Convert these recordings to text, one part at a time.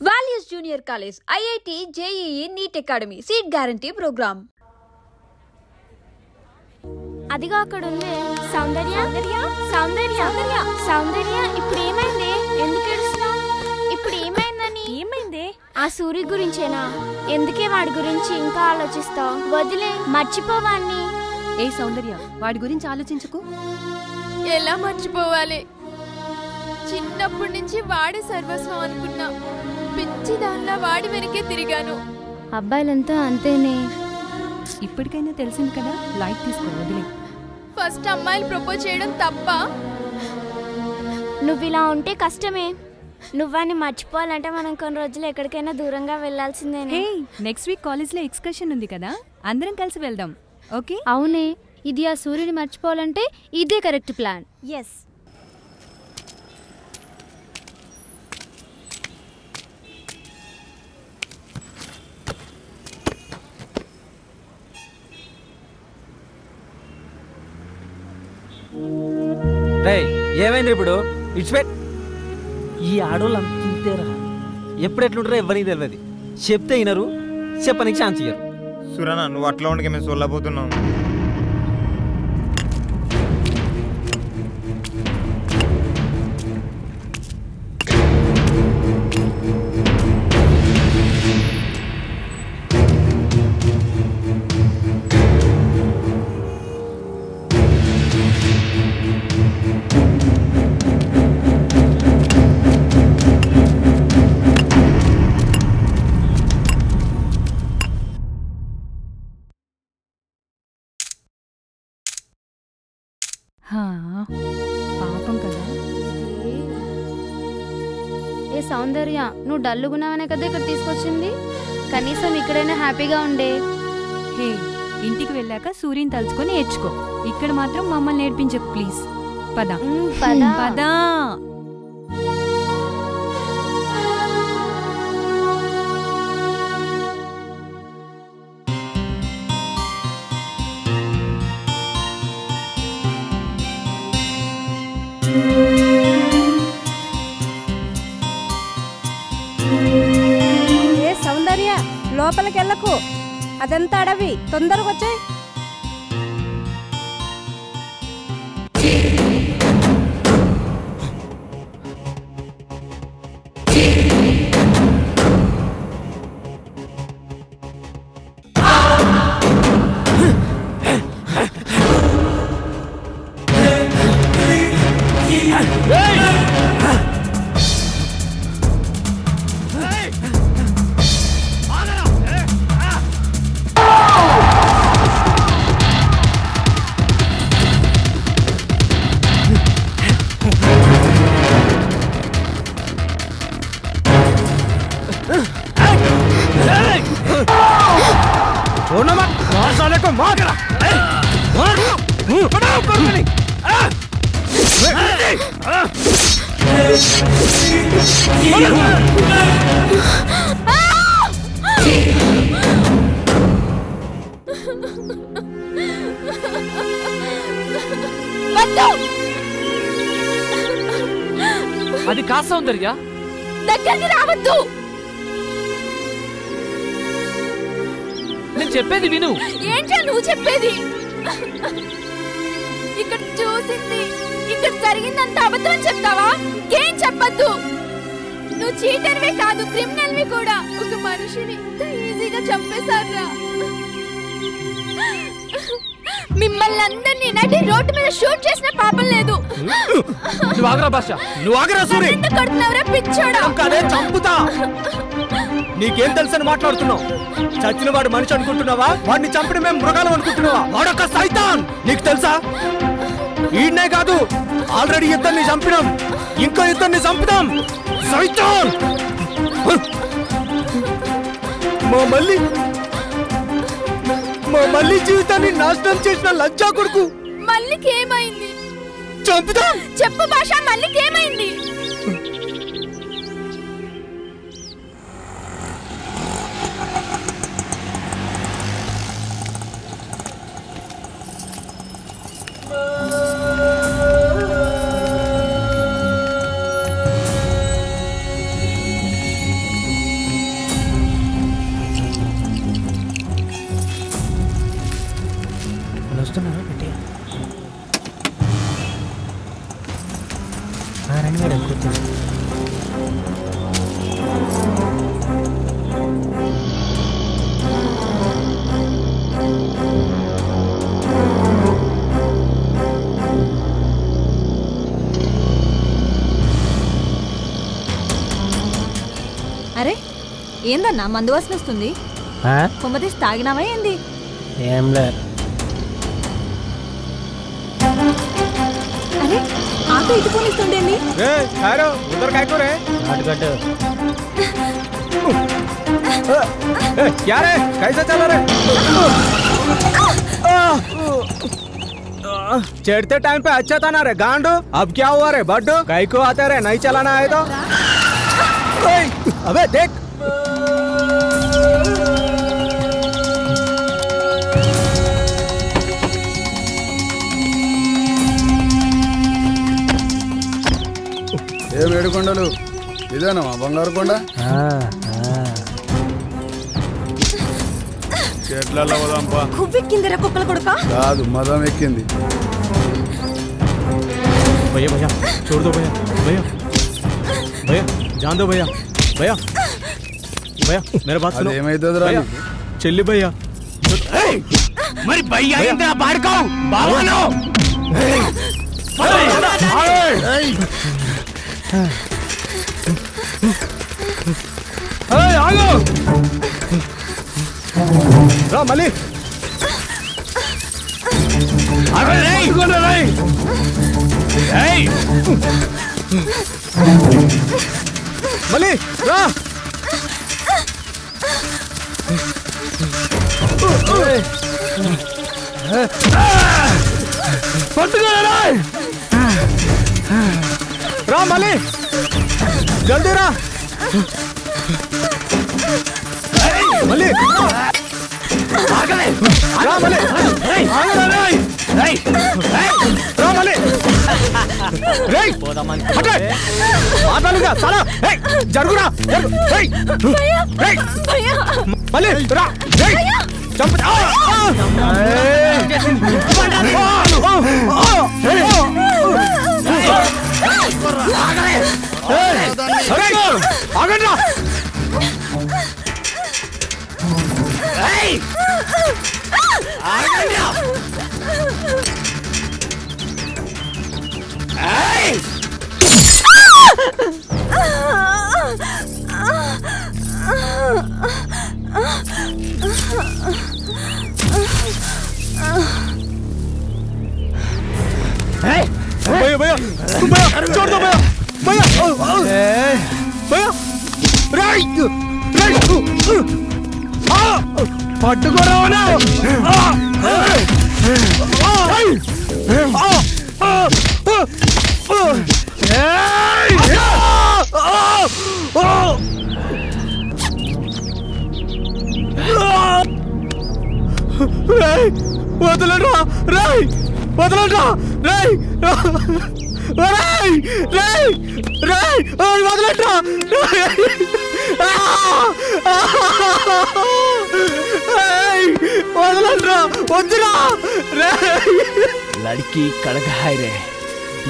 Values junior college, IIT, JEE, NEET academy, seat guarantee program. అదిగా అక్కడ ఉంది. సౌందర్య సౌందర్య సౌందర్య ఇప్పుడు ఏమైంది? ఎందుకు ఏడుస్తున్నావు? ఇప్పుడు ఏమైందని? ఏమైంది? ఆ సూర్య గురించేనా? ఎందుకే వాడి గురించి ఇంకా ఆలోచిస్తావు? వదిలే, మర్చిపోవాన్ని. ఏ సౌందర్య, వాడి గురించి ఆలోచించకు. ఎలా మర్చిపోవాలి? చిన్నప్పటి నుంచి వాడి సర్వస్వం అనుకున్నా. పిచ్చి దానిలా వాడి వెనకే తిరిగాను. అబ్బాయిలంతా అంతేనే. ఇప్పటికైనా తెలిసింది కదా, లైట్ తీసుకో, వదిలే. ఫస్ట్ అమ్మాయిలు ప్రపోజ్ చేయడం తప్ప? నువ్వు ఇలా ఉంటే కష్టమే. నువ్వాన్ని మర్చిపోవాలంటే మనం కొన్ని రోజులు ఎక్కడికైనా దూరంగా వెళ్లాల్సిందేనే. నెక్స్ట్ వీక్ కాలేజ్ లో ఎక్స్కర్షన్ ఉంది కదా, అందరం కలిసి వెళ్దాం. ఓకే? అవునే, ఇది ఆ సూర్యుని మర్చిపోవాలంటే ఇదే కరెక్ట్ ప్లాన్. ఎస్. ఏమైంది ఇప్పుడు? ఇట్స్పెట్. ఈ ఆడోళ్ళు అంతేరా, ఎప్పుడు ఎట్లుంటారో ఎవరికి తెలియదు. చెప్తే వినరు, చెప్పనికి ఛాన్స్ ఇయ్యరు. సురనా, నువ్వు అట్లా ఉండకే మేము సొల్లబోతున్నాం. పాపం కదా. ఏ సౌందర్య, నువ్వు డల్లుగున్నావనే కదా ఇక్కడ తీసుకొచ్చింది. కనీసం ఇక్కడైనా హ్యాపీగా ఉండే. హే, ఇంటికి వెళ్ళాక సూర్యుని తలుచుకొని ఏడ్చుకో. ఇక్కడ మాత్రం మమ్మల్ని నేర్పించకు ప్లీజ్. పదా పదా. ఏ సౌందర్య, లోపలికి వెళ్ళకు, అదంతా అడవి. తొందరగా వచ్చాయి. అది కా సౌందర్య, దగ్గరికి రావద్దు. నేను చెప్పేది విను. ఏంటో నువ్వు చెప్పేది? ఇక్కడ చూసింది, ఇక్కడ జరిగిందంత అబద్ధం చెప్తావా? ఏం చెప్పద్దు. నువ్వు చీటర్వే కాదు, క్రిమినల్వి కూడా. ఒక మనిషిని ఇంత ఈజీగా చంపేశారా? మిమ్మల్ని అందరినీ నడి రోడ్డు మీద షూట్ చేసిన పాపం లేదు. నువ్వు ఆగరా భాష, నువ్వు ఆగరా సూరి. ఎందుకు కొడుతున్నావురా పిచ్చోడా? చంపుతా. నీకేం తెలుసని మాట్లాడుతున్నావు? చచ్చిన వాడు మనిషి అనుకుంటున్నావా? వాడిని చంపిన మేము మృగాలం అనుకుంటున్నావా? వాడొక సైతాన్. నీకు తెలుసా? ఈయనే కాదు, ఆల్రెడీ ఇద్దరిని చంపినాం, ఇంకో ఇద్దరిని చంపుతాం. సైతాన్. మా మళ్ళీ జీవితాన్ని నాశనం చేసిన లంచా కొడుకు. మల్లికి ఏమైంది? చంపుతా. చెప్పు భాష, మల్లికి ఏమైంది? అరే ఏందన్నా మందు వాసన వస్తుంది? కొమ్మతీసి తాగినావా ఏంది? ఏం లే. అరే ఆటో ఇటు పోనిస్తుండేంది? उधर काय को रे? क्या रे? कैसा चला रे? चढ़ते टाइम पे अच्छा था ना रे गांडू, अब क्या हुआ रे बड्डू? कई को आते रे नहीं चलाना है तो? अबे देख ఏ మేడుకొండలు ఇదేనా మా బంగారు కొండ? చెట్లలో పోదాంపా. కువ్వెక్కిందిరా కుక్కల కొడుక. కాదు మదం ఎక్కింది. भैया भैया छोड़ दो भैया, भैया भैया जान दो भैया, भैया भैया मेरा बात सुनो. ఏమైతుందిరా? చెల్లి భయ్యా. మరి భయ్యా ఏంటి ఆ బాడుకో బావను? ఆగో రా మళ్ళీ మళ్ళీ రా. రా మళ్ళీ జల్దీ రా మళ్ళీ రా మళ్ళీ రా మళ్ళీ మాట్లాడుగా చాలా జరుగురా మళ్ళీ రా చంపు. ఆగండి రా. भैया भैया भैया छोड़ दो भैया, भैया भैया राइट राइट పట్టుకోరా. వదలరా రాయ్, వదలరా రాయ్, రాయ్ రాయ్ రాయ్ వదలరా. వదలరా వద్దురా. లడికి కడగహాయ్ రే,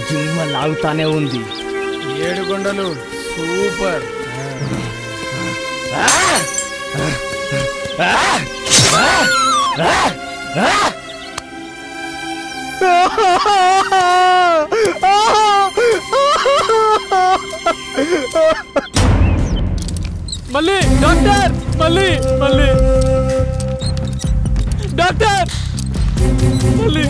జిమ్మ లాగుతానే ఉంది. ఏడుకొండలు సూపర్. మళ్ళీ డాక్టర్, మళ్ళీ మళ్ళీ డాక్టర్, మళ్ళీ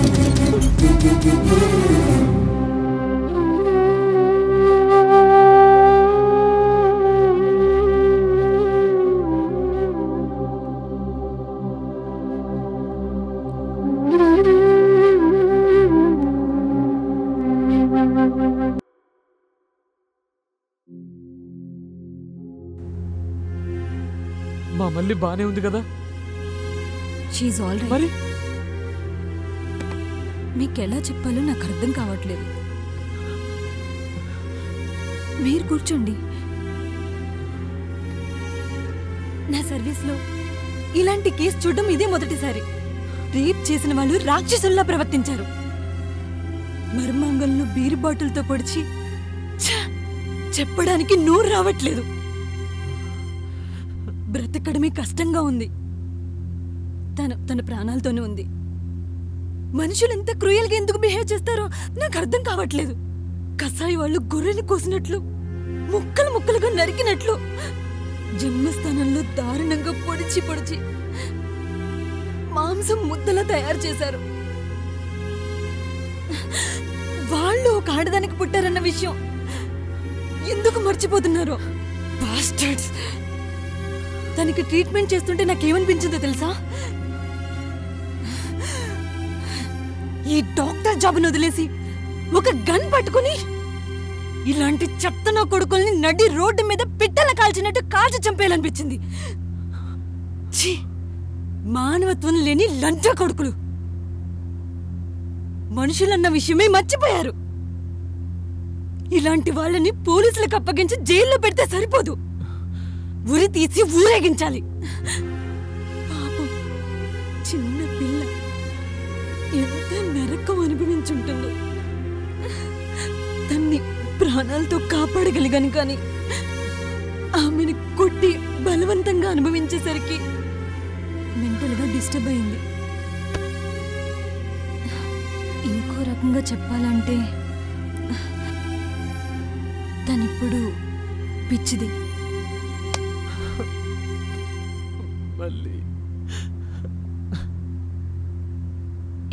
మా మళ్ళీ బానే ఉంది కదా? షీఈ్ ఆల్ రైట్. మరి మీకెలా చెప్పాలో నాకు అర్థం కావట్లేదు. మీరు కూర్చోండి. నా సర్వీస్లో ఇలాంటి కేసు చూడడం ఇదే మొదటిసారి. రేప్ చేసిన వాళ్ళు రాక్షసుల్లా ప్రవర్తించారు. మర్మాంగంలో బీరు బాటిల్తో పొడిచి చెప్పడానికి నోరు రావట్లేదు. బ్రతకడమే కష్టంగా ఉంది. తన ప్రాణాలతోనే ఉంది. మనుషులు ఎంత క్రూయల్గా ఎందుకు బిహేవ్ చేస్తారో నాకు అర్థం కావట్లేదు. కసాయి వాళ్ళు గొర్రెని కోసినట్లు, ముక్కలు ముక్కలుగా నరికినట్లు జన్మస్థానంలో దారుణంగా పొడిచి పొడిచి మాంసం ముద్దలా తయారు చేశారు. వాళ్ళు ఒక ఆడదానికి పుట్టారన్న విషయం ఎందుకు మర్చిపోతున్నారు? బాస్టర్డ్స్. దానికి ట్రీట్మెంట్ చేస్తుంటే నాకేమనిపించిందో తెలుసా? ఈ డాక్టర్ జాబ్ను వదిలేసి ఒక గన్ పట్టుకుని ఇలాంటి చెత్త నా కొడుకుల్ని నడి రోడ్డు మీద పిట్టల కాల్చినట్టు కాల్చి చంపేయాలనిపించింది. మానవత్వం లేని లంచ కొడుకులు. మనుషులన్న విషయమే మర్చిపోయారు. ఇలాంటి వాళ్ళని పోలీసులకు అప్పగించి జైల్లో పెడితే సరిపోదు, ఉరి తీసి ఊరేగించాలి. పాపం చిన్న పిల్ల ఎంత నరకం అనుభవించుంటుందో. తన్ని ప్రాణాలతో కాపాడగలిగాను, కానీ ఆమెను కొట్టి బలవంతంగా అనుభవించేసరికి మెంటల్గా డిస్టర్బ్ అయింది. ఇంకో రకంగా చెప్పాలంటే తనిప్పుడు పిచ్చిది.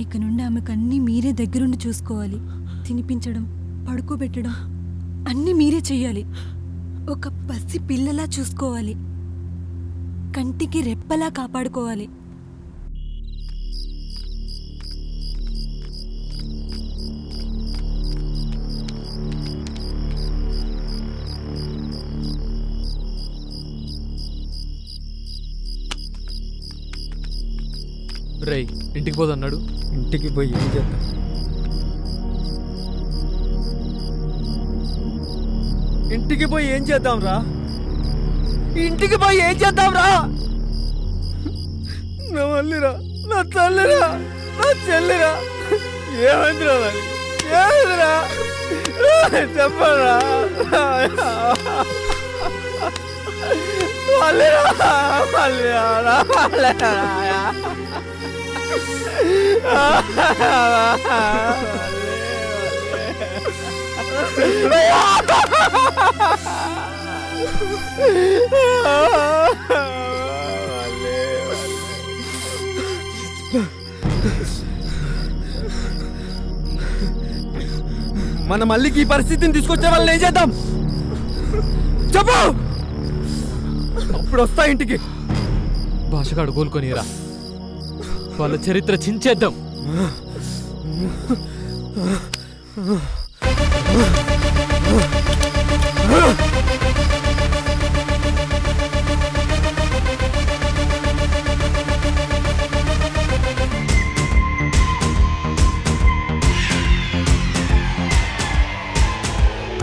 ఇక నుండి ఆమెకు అన్నీ మీరే దగ్గరుండి చూసుకోవాలి. తినిపించడం, పడుకోబెట్టడం అన్నీ మీరే చెయ్యాలి. ఒక పసి పిల్లలా చూసుకోవాలి. కంటికి రెప్పలా కాపాడుకోవాలి. రై ఇంటికి పోదన్నాడు. ఇంటికి పోయి ఏం చేద్దాం? ఇంటికి పోయి ఏం చేద్దాం రా? ఇంటికి పోయి ఏం చేద్దాం రా? నా మల్లిరా, నా తల్లిరా, నా చెల్లిరా, ఏమైందిరా? మరి ఏమైందిరా చెప్పరా? మల్లిరా, మల్లిరా, మల్లిరా. మన మళ్ళీకి ఈ పరిస్థితిని తీసుకొచ్చే వాళ్ళని ఏం చేద్దాం చెప్పు. అప్పుడు వస్తా ఇంటికి. భాషగాడు కోలుకొనిరా, వాళ్ళ చరిత్ర చించేద్దాం.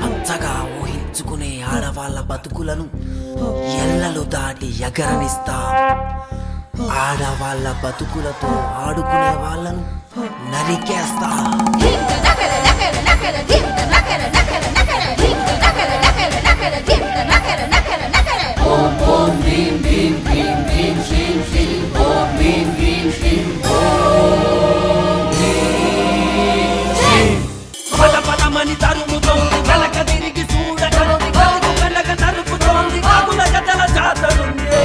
అంతగా ఊహించుకునే ఆడవాళ్ళ బతుకులను ఎల్లలు దాటి ఎగరనిస్తా. ఆడవాళ్ళ బతుకులతో ఆడుకునే వాళ్ళను నరికేస్తా. పదమని తరుముతోంది, వెనక తిరిగి చూడకండి, వెనక తరుపుతోంది, కాకుల కథల జాతరుందే.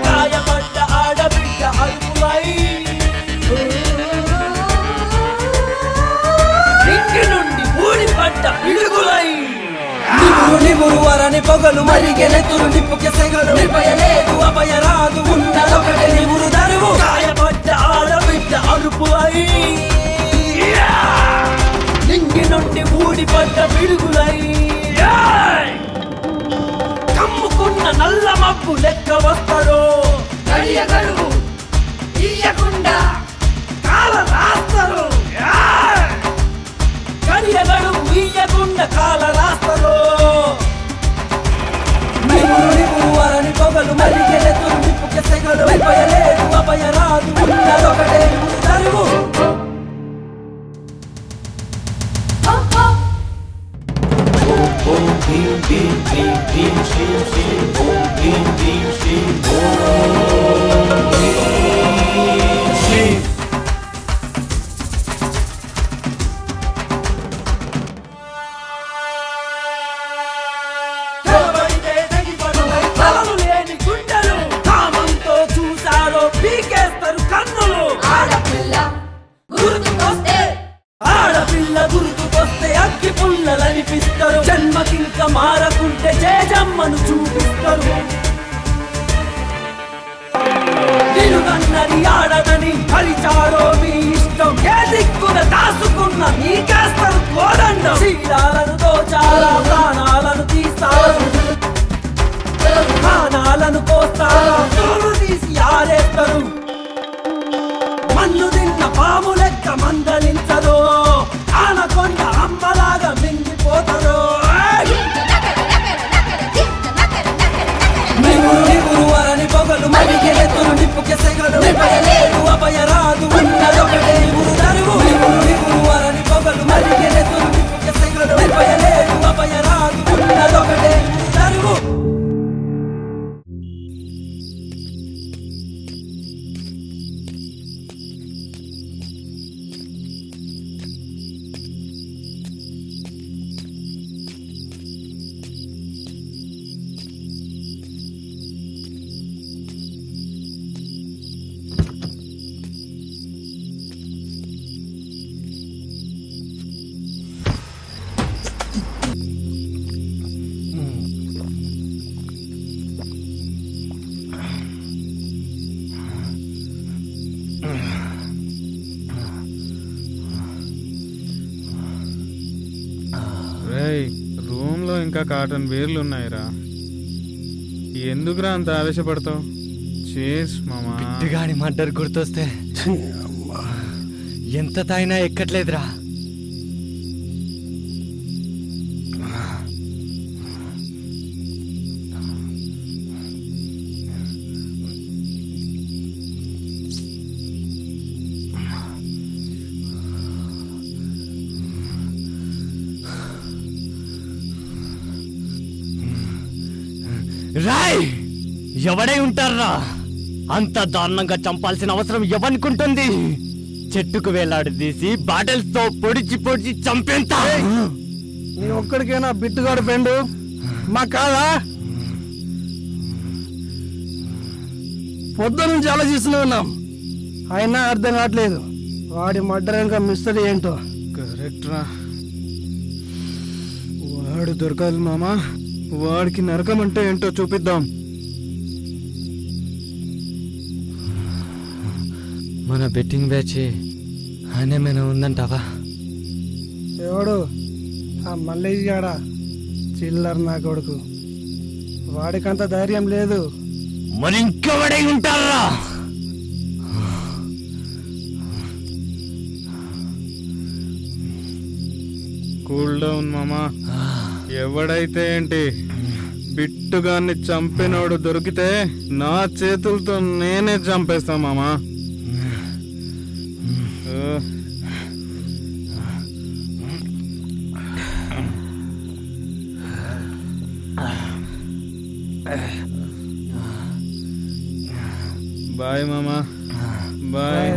గాయపడ్డ ఆడబిడ్డ అరుపులై, ఇంటి నుండి ఊడిపడ్డ పిడుగులై, నిమురు నిమురు వరని పొగలు మరిగెనెత్తులు నిప్పుకి సెగలు. నిర్భయలేదు అభయరాదు ఉన్నదొకటి నిమురు దరువు. గాయపడ్డ ఆడబిడ్డ అరుపులై, ఇంటి నుండి ఊడిపడ్డ పిడుగులై, కమ్ముకున్న నల్ల మబ్బు లెక్క వస్తాడో. గడియగడువు ఇయ్యకుండా కాల రాస్తారు. గడియగడువు ఇయ్యకుండా కాల రాస్తారు. నిమురు నిమురు వరని పొగలు మరిగెనెత్తులు నిప్పుకి సెగలు. భయలేదు అభయరాదు ఉన్నదొకటే నిమురు దరువు. Bim bim bim bim shim shim bim bim bim shim shim. అగ్గి పుల్లలనిపిస్తారు. జన్మకింక మారకుంటే జేజమ్మను చూపిస్తారు. నిలుగన్నది ఆడదని హరిచారో మీ ఇష్టం. ఏ దిక్కున దాసుకున్న మీకేస్తారు కోదండం. శీలాలను దోచారా ప్రాణాలను తీస్తారు. ప్రాణాలను కోస్తారా తోలు తీసి ఆరేస్తారు. మన్ను తిన్న పాము లెక్క మందలించదో. ఆనకొండ అమ్మలాగా మింగిపోతారో. నిగురు నిగురు వరని పొగలు మరిగెలెత్తులు నిప్పుకే సెగలు. నిపయలేదు అపయరాదు ఉన్నదొకటే నిగురు తరువు. నిగురు నిగురు వరని పొగలు మరిగెలెత్తులు నిప్పుకే సెగలు. నిపయలేదు అపయరాదు ఉన్నదొకటే నిగురు తరువు. రూమ్ లో ఇంకా కాటన్ వేర్లు ఉన్నాయిరా. ఎందుకురా అంత ఆవేశపడతావు? చేస్ మామా. బిడ్డగాడి మర్డర్ గుర్తొస్తే ఎంత తాగినా ఎక్కట్లేదురా. రాయ్ ఎవడై ఉంటారా? అంత దారుణంగా చంపాల్సిన అవసరం ఎవనుకుంటుంది? చెట్టుకు వేలాడదీసి బాటిల్స్ తో పొడిచి పొడిచి చంపేంత. నీ ఒక్కడికేనా బిట్టుగాడు పెండు? మా కాదా? పొద్దు నుంచి ఆలోచిస్తూనే ఉన్నాం, అయినా అర్థం కావట్లేదు. వాడి మర్డర్ ఇంకా మిస్టరీ ఏంటో. కరెక్ట్ రా. వాడు దొరకాలి మామా. వాడికి నరకం అంటే ఏంటో చూపిద్దాం. మన బెట్టింగ్ బ్యాచ్ అనేమైనా ఉందంటావా? ఎవడు? ఆ మల్లేష్ గాడా? చిల్లర్ నా కొడుకు. వాడికంత ధైర్యం లేదు. మరి ఇంకెవడై ఉంటారా? కూల్ డౌన్ మామా. ఎవడైతే ఏంటి, బిట్టుగాన్ని చంపినోడు దొరికితే నా చేతులతో నేనే చంపేస్తా మామా. బాయ్ మామా. బాయ్.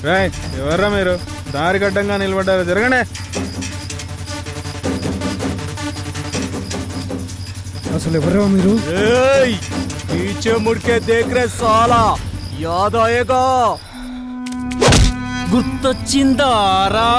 రాయ్ ఎవర్రా మీరు? దారి గడ్డంగా నిలబడ్డారు, జరగండి. అసలు ఎవరో మీరు? पीछे मुड़ के देख रहे साला, याद आएगा? గుర్తొచ్చిందారా?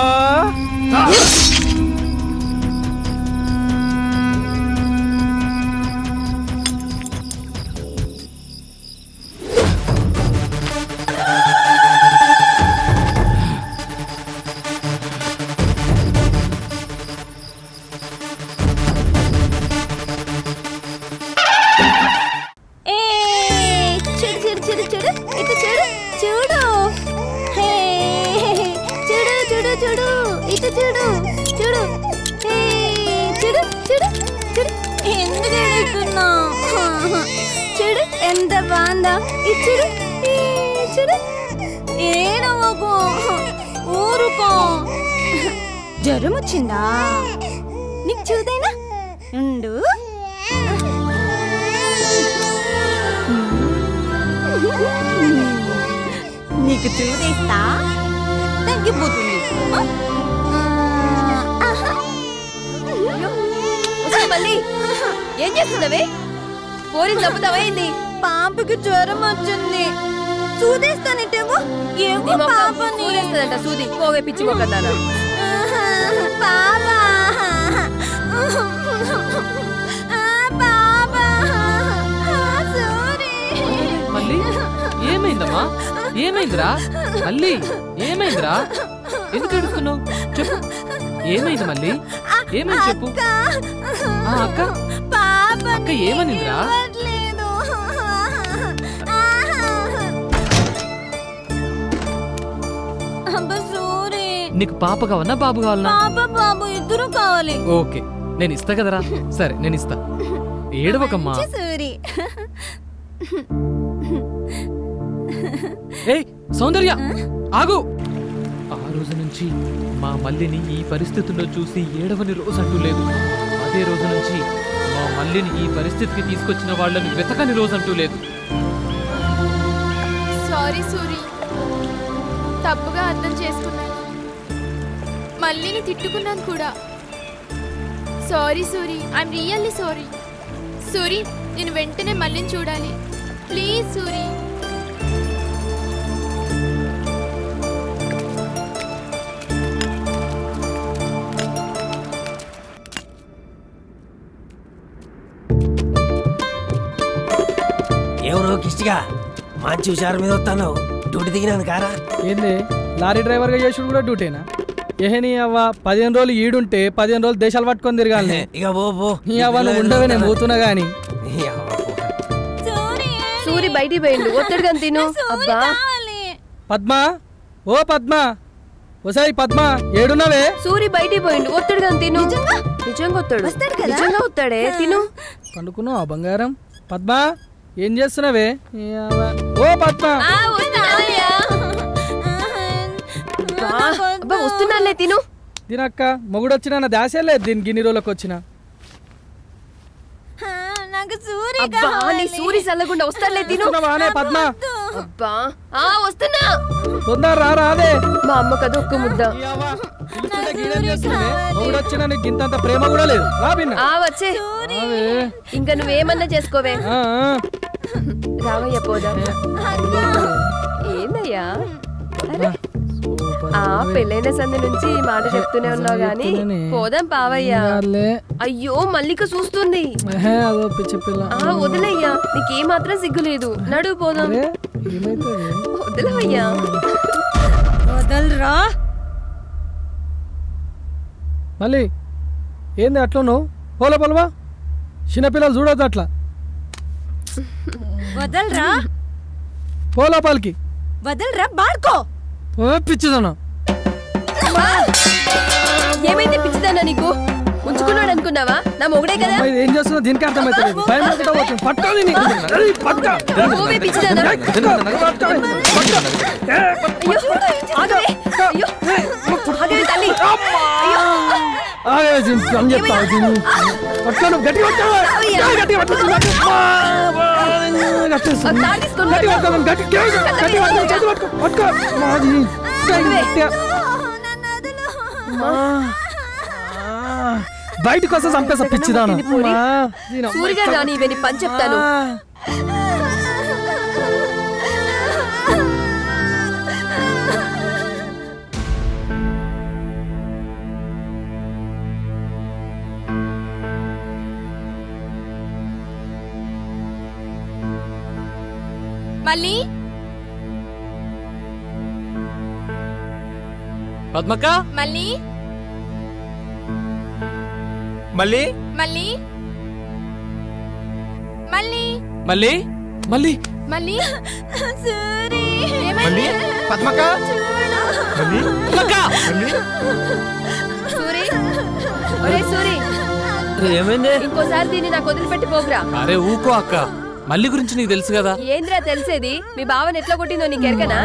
చూడు ఎంత బాగుందా. ఇచ్చుడు చూడు. ఏడవకు, ఊరుకో. జ్వరం వచ్చిందా నీకు? చూదైనా ఉండు. నీకు చూదేస్తా, తగ్గిపోతుంది. మళ్ళీ ఏం చేస్తున్నావే? పోలీసు తప్పుతావైంది. పాపకి జ్వరం వచ్చింది, చూదేస్తానంటేమో ఏమో పాపని చూదేస్తానంట. సూది పోవే పిచ్చి మొక్కన్నాను. పాపా మళ్ళీ ఏమైందమ్మా? ఏమైందిరా? మళ్ళీ ఏమైందిరా? ఎందుకు ఏడుస్తున్నావు? చెప్పు, ఏమైంది మళ్ళీ? ఏమైంది చెప్పు. అక్క అక్క ఏమనిందిరా? నీకు పాప కావాలన్నా బాబు కావాలన్నా? పాప బాబు ఇద్దరు కావాలి. ఓకే, నేను ఇస్తా కదరా. సరే నేను ఇస్తా, ఏడవకమ్మా. సూరి. ఏయ్ సౌందర్య ఆగు. ఆ రోజు నుంచి మా మల్లిని ఈ పరిస్థితుల్లో చూసి ఏడవని రోజు అంటూ లేదు. అదే రోజు నుంచి మా మల్లిని ఈ పరిస్థితికి తీసుకొచ్చిన వాళ్ళని వెతకని రోజు అంటూ లేదు. సారీ సూరి, తప్పుగా అర్థం చేసుకున్నాను. మల్లిని తిట్టుకున్నాను కూడా. Sorry Suri, I'm really sorry. Suri, నేను వెంటనే మల్లిని చూడాలి ప్లీజ్. సూరి ఎవరో కిష్టిగా మంచి హుషారు మీద వస్తాను. డ్యూటీ దిగినాను కారా. ఏంది లారీ డ్రైవర్గా చేసుడు కూడా డ్యూటీనా? ఏహని అవ్వ 15 రోజులు ఈడుంటే 15 రోజులు దేశాలు పట్టుకొని తిరగాలి. ఇక పో నీ అవ్వ నువ్వు ఉండవే, నేను పోతున్నా గాని. సూరి బయటికి పోయిండు, ఒత్తిడిగా తిను. అబ్బా పద్మ, ఓ పద్మ, ఓసారి పద్మ ఏడున్నావే? సూరి బయటికి పోయిండు, ఒత్తిడిగా తిను. నిజంగా వస్తాడు, నిజంగా వస్తాడే. తిను. పండుకున్నావా బంగారం? పద్మ ఏం చేస్తున్నావే? ఓ పద్మ వస్తున్నాలే. తిను. తినక్క. మొగుడు వచ్చినా నా దాసే లేదు దీనికి గిన్ని రోజులకు వచ్చిన. సూరి చల్లకుండా వస్తాలే. తిను. పద్మ అబ్బా వస్తున్నా. తొందర రాదే. మా అమ్మ కదా ఒక్క ముద్ద. మొగుడు వచ్చినా నీకు ఇంత ప్రేమ కూడా లేదు. వచ్చే ఇంకా నువ్వేమన్నా చేసుకోవే. రావయ్య పోదా. ఏందయ్యా పెళ్ళైన సంది నుంచి ఈ మాట చెప్తూనే ఉన్నావు గాని పోదాం పావయ్యా. అయ్యో మల్లిక చూస్తుంది. వదిలయ్యా, నీకే మాత్రం సిగ్గులేదు. నడువు పోదాం. వదిలవయ్యా. వదలరా. మళ్ళీ ఏంది అట్లా నువ్వు? పోలా పొలవా, చిన్నపిల్లలు చూడొద్దు అట్లా. వదలరా. పోలా పాలకి వదలరా. బాడుకో. పిచ్చిదానా. ఏమైంది పిచ్చిదానా నీకు? ఉంచుకున్నాడు అనుకున్నావా? నా మొగుడే కదా. ఏం చేస్తున్నా దీనికి అర్థమైతలేదు. బయటకు వస్తే చంపేసా పిచ్చిదాను. సూరిగా రాని ఇవన్నీ పని చెప్తాను. మళ్ళీ పద్మక్క. మళ్ళీ మళ్ళీ మళ్ళీ మళ్ళీ మళ్ళీ మళ్ళీ మళ్ళీ సూరి మళ్ళీ పద్మక్క. మళ్ళీ పద్మక్క. సూరి, ఒరే సూరి, ఏమైంది? ఇంకోసారి దీన్ని నాకు వదిలిపెట్టి పోగురా. అరే ఊకో అక్క, మళ్ళీ గురించి నీకు తెలుసు కదా. ఏంద్రా తెలిసేది? మీ బావని ఎట్లా కొట్టిందో నీకు ఎరకనా?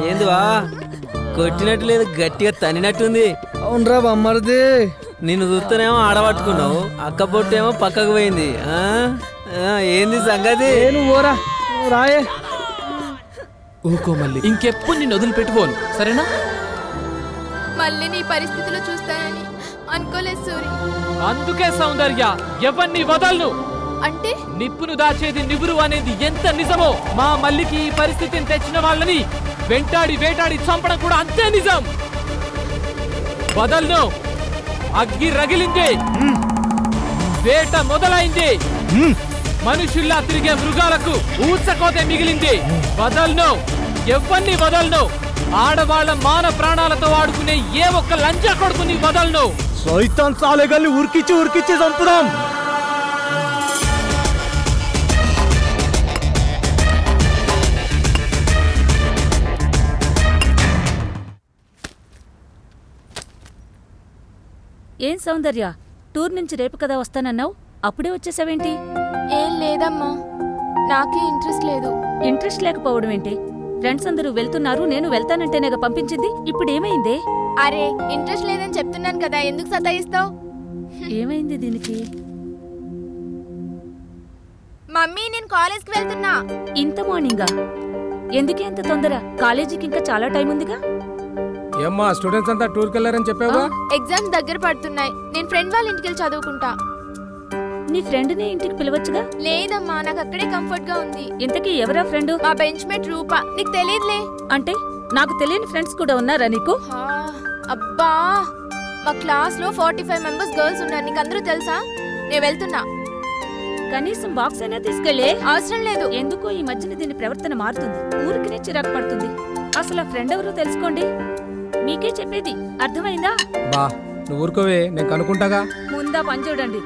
ఏందివా కొట్టినట్టు లేదు, గట్టిగా తనినట్టుంది. అవునరా బొమ్మరిది, నిన్ను చూస్తేనేమో ఆడబట్టుకున్నావు, అక్క పొట్టేమో పక్కకు పోయింది. ఏంది సంగతి? ఓరా రాయే. ఊకో మళ్ళీ, ఇంకెప్పుడు నిన్ను వదిలిపెట్టుకోను, సరేనా? మళ్ళీ నీ పరిస్థితిలో చూస్తానని అనుకోలేదు సూరి. అందుకే సౌందర్య ఎవరిని వదలను. అంటే నిప్పును దాచేది నిబురు అనేది ఎంత నిజమో, మా మల్లికి ఈ పరిస్థితిని తెచ్చిన వాళ్ళని వెంటాడి వేటాడి చంపడం కూడా అంతే నిజం. వదలను. అగ్గి రగిలింది, వేట మొదలైంది, మనుషుల్లా తిరిగే మృగాలకు ఊచకోతే మిగిలింది. వదలను, ఎవరిని వదలను. ఆడవాళ్ల మాన ప్రాణాలతో ఆడుకునే ఏ ఒక్క లంచా కొడుకుని వదలను. సైతాన్ సాలేగాల్ని ఉరికిచ్చి ఉరికిచ్చి చంపుదాం. ఏం సౌందర్య, టూర్ నుంచి రేపు కదా వస్తానన్నావు, అప్పుడే వచ్చేసావేంటి? ఏం లేదమ్మా, నాకే ఇంట్రెస్ట్ లేదు. ఇంట్రెస్ట్ లేకపోవడం ఏంటి? ఫ్రెండ్స్ అందరూ వెళ్తున్నారు, నేను వెళ్తానంటేనేగా పంపించింది. ఇప్పుడు ఏమైందే? అరే ఇంట్రెస్ట్ లేదని చెప్తున్నాను కదా, ఎందుకు సతాయిస్తావు? ఏమైంది దీనికి? మమ్మీ నేను కాలేజ్కి వెళ్తున్నా. ఇంత మార్నింగా? ఎందుకే అంత తొందర? కాలేజీకి ఇంకా చాలా టైం ఉందిగా. ఏమ్మా స్టూడెంట్స్ అంతా టూర్కి వెళ్ళారని చెప్పావా? ఎగ్జామ్స్ దగ్గర పడుతున్నాయి, నేను ఫ్రెండ్ వాళ్ళ ఇంటికి వెళ్ళి చదువుకుంటా. నీ ఫ్రెండ్ ని ఇంటికి పిలవచ్చుగా. లేదమ్మా, నాకు అక్కడే కంఫర్ట్ గా ఉంది. ఇంతకీ ఎవరా ఫ్రెండ్? మా బెంచ్ మేట్ రూపా. నీకు తెలియదులే. అంటే నాకు తెలియని ఫ్రెండ్స్ కూడా ఉన్నారా నీకు? అబ్బా, మా క్లాస్ లో 45 మెంబర్స్ గర్ల్స్ ఉన్నారు, నీకు అందరూ తెలుసా? నేను వెళ్తున్నా. కనీసం బాక్స్ అయినా తీసుకెళ్లే. అవసరం లేదు. ఎందుకో ఈ మధ్యన దీని ప్రవర్తన మారుతుంది, ఊరికినే చిరాకు పడుతుంది. అసలు ఆ ఫ్రెండ్ ఎవరో తెలుసుకోండి. మీకే చెప్పేది, అర్థమైందా? బా నువ్వు ఊరుకోవే, నేను కనుక్కుంటాగా. ముందా పని చూడండి.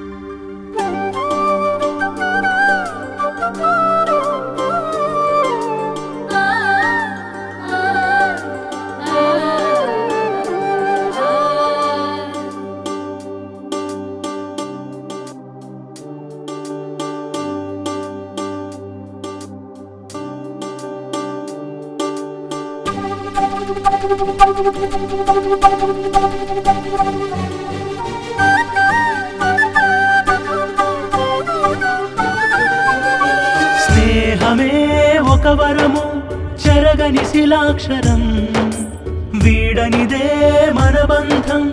స్నేహమే ఒక వరము, చెరగని శిలాక్షరం, వీడనిదే మన బంధం,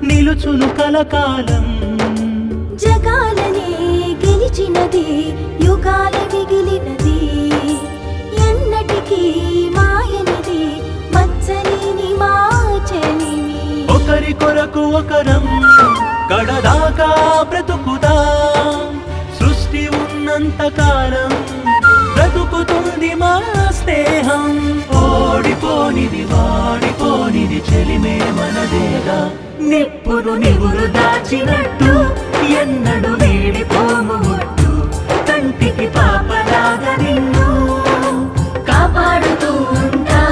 నిలుచును కలకాలం. జగాలనే గెలిచినది, యుగాల మిగిలినది, ఎన్నటికీ మాయనిది, మచ్చలేని మాచెలిమి. ఒకరి కొరకు ఒకరం కడదాకా బ్రతుకుదాం, సృష్టి ఉన్నంత కాలం బ్రతుకుతుంది మా స్నేహం. ఓడిపోనిది వాడిపోనిది చెలిమే మనదేగా, నిప్పును నివురు దాచినట్టు ఎన్నడు వీడిపోము ఒట్టు, కంటికి పాపలాగా నిన్ను కాపాడుతూ ఉంటా.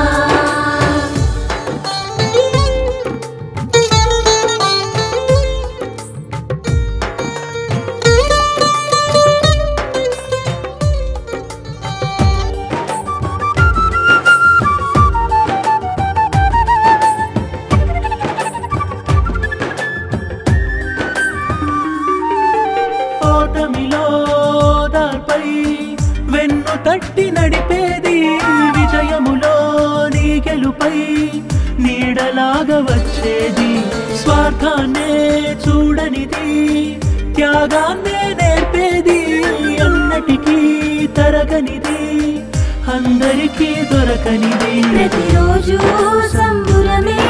వెన్ను తట్టి నడిపేది, విజయములో నీ గెలుపై నీడలాగా వచ్చేది, స్వార్థాన్నే చూడనిది, త్యాగాన్నే నేర్పేది, అన్నటికీ తరగనిది, అందరికీ దొరకనిది. ప్రతిరోజు సంబురమే,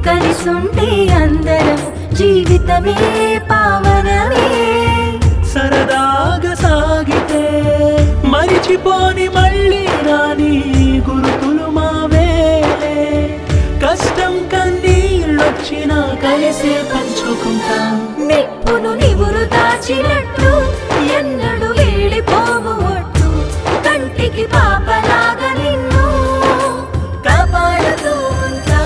కలిసుంటే అందరం జీవితమే పావనమే. సరదాగా సాగితే మరిచిపోని మళ్ళీ రాని గురుతులు మావేలే, కష్టం కన్నీళ్ళొచ్చినా కలిసే పంచుకుంటాం. నిప్పును నివురు దాచినట్టు ఎన్నడు వీడిపోము ఒట్టు, కంటికి పాపలాగా నిన్ను కాపాడుతూ ఉంటా.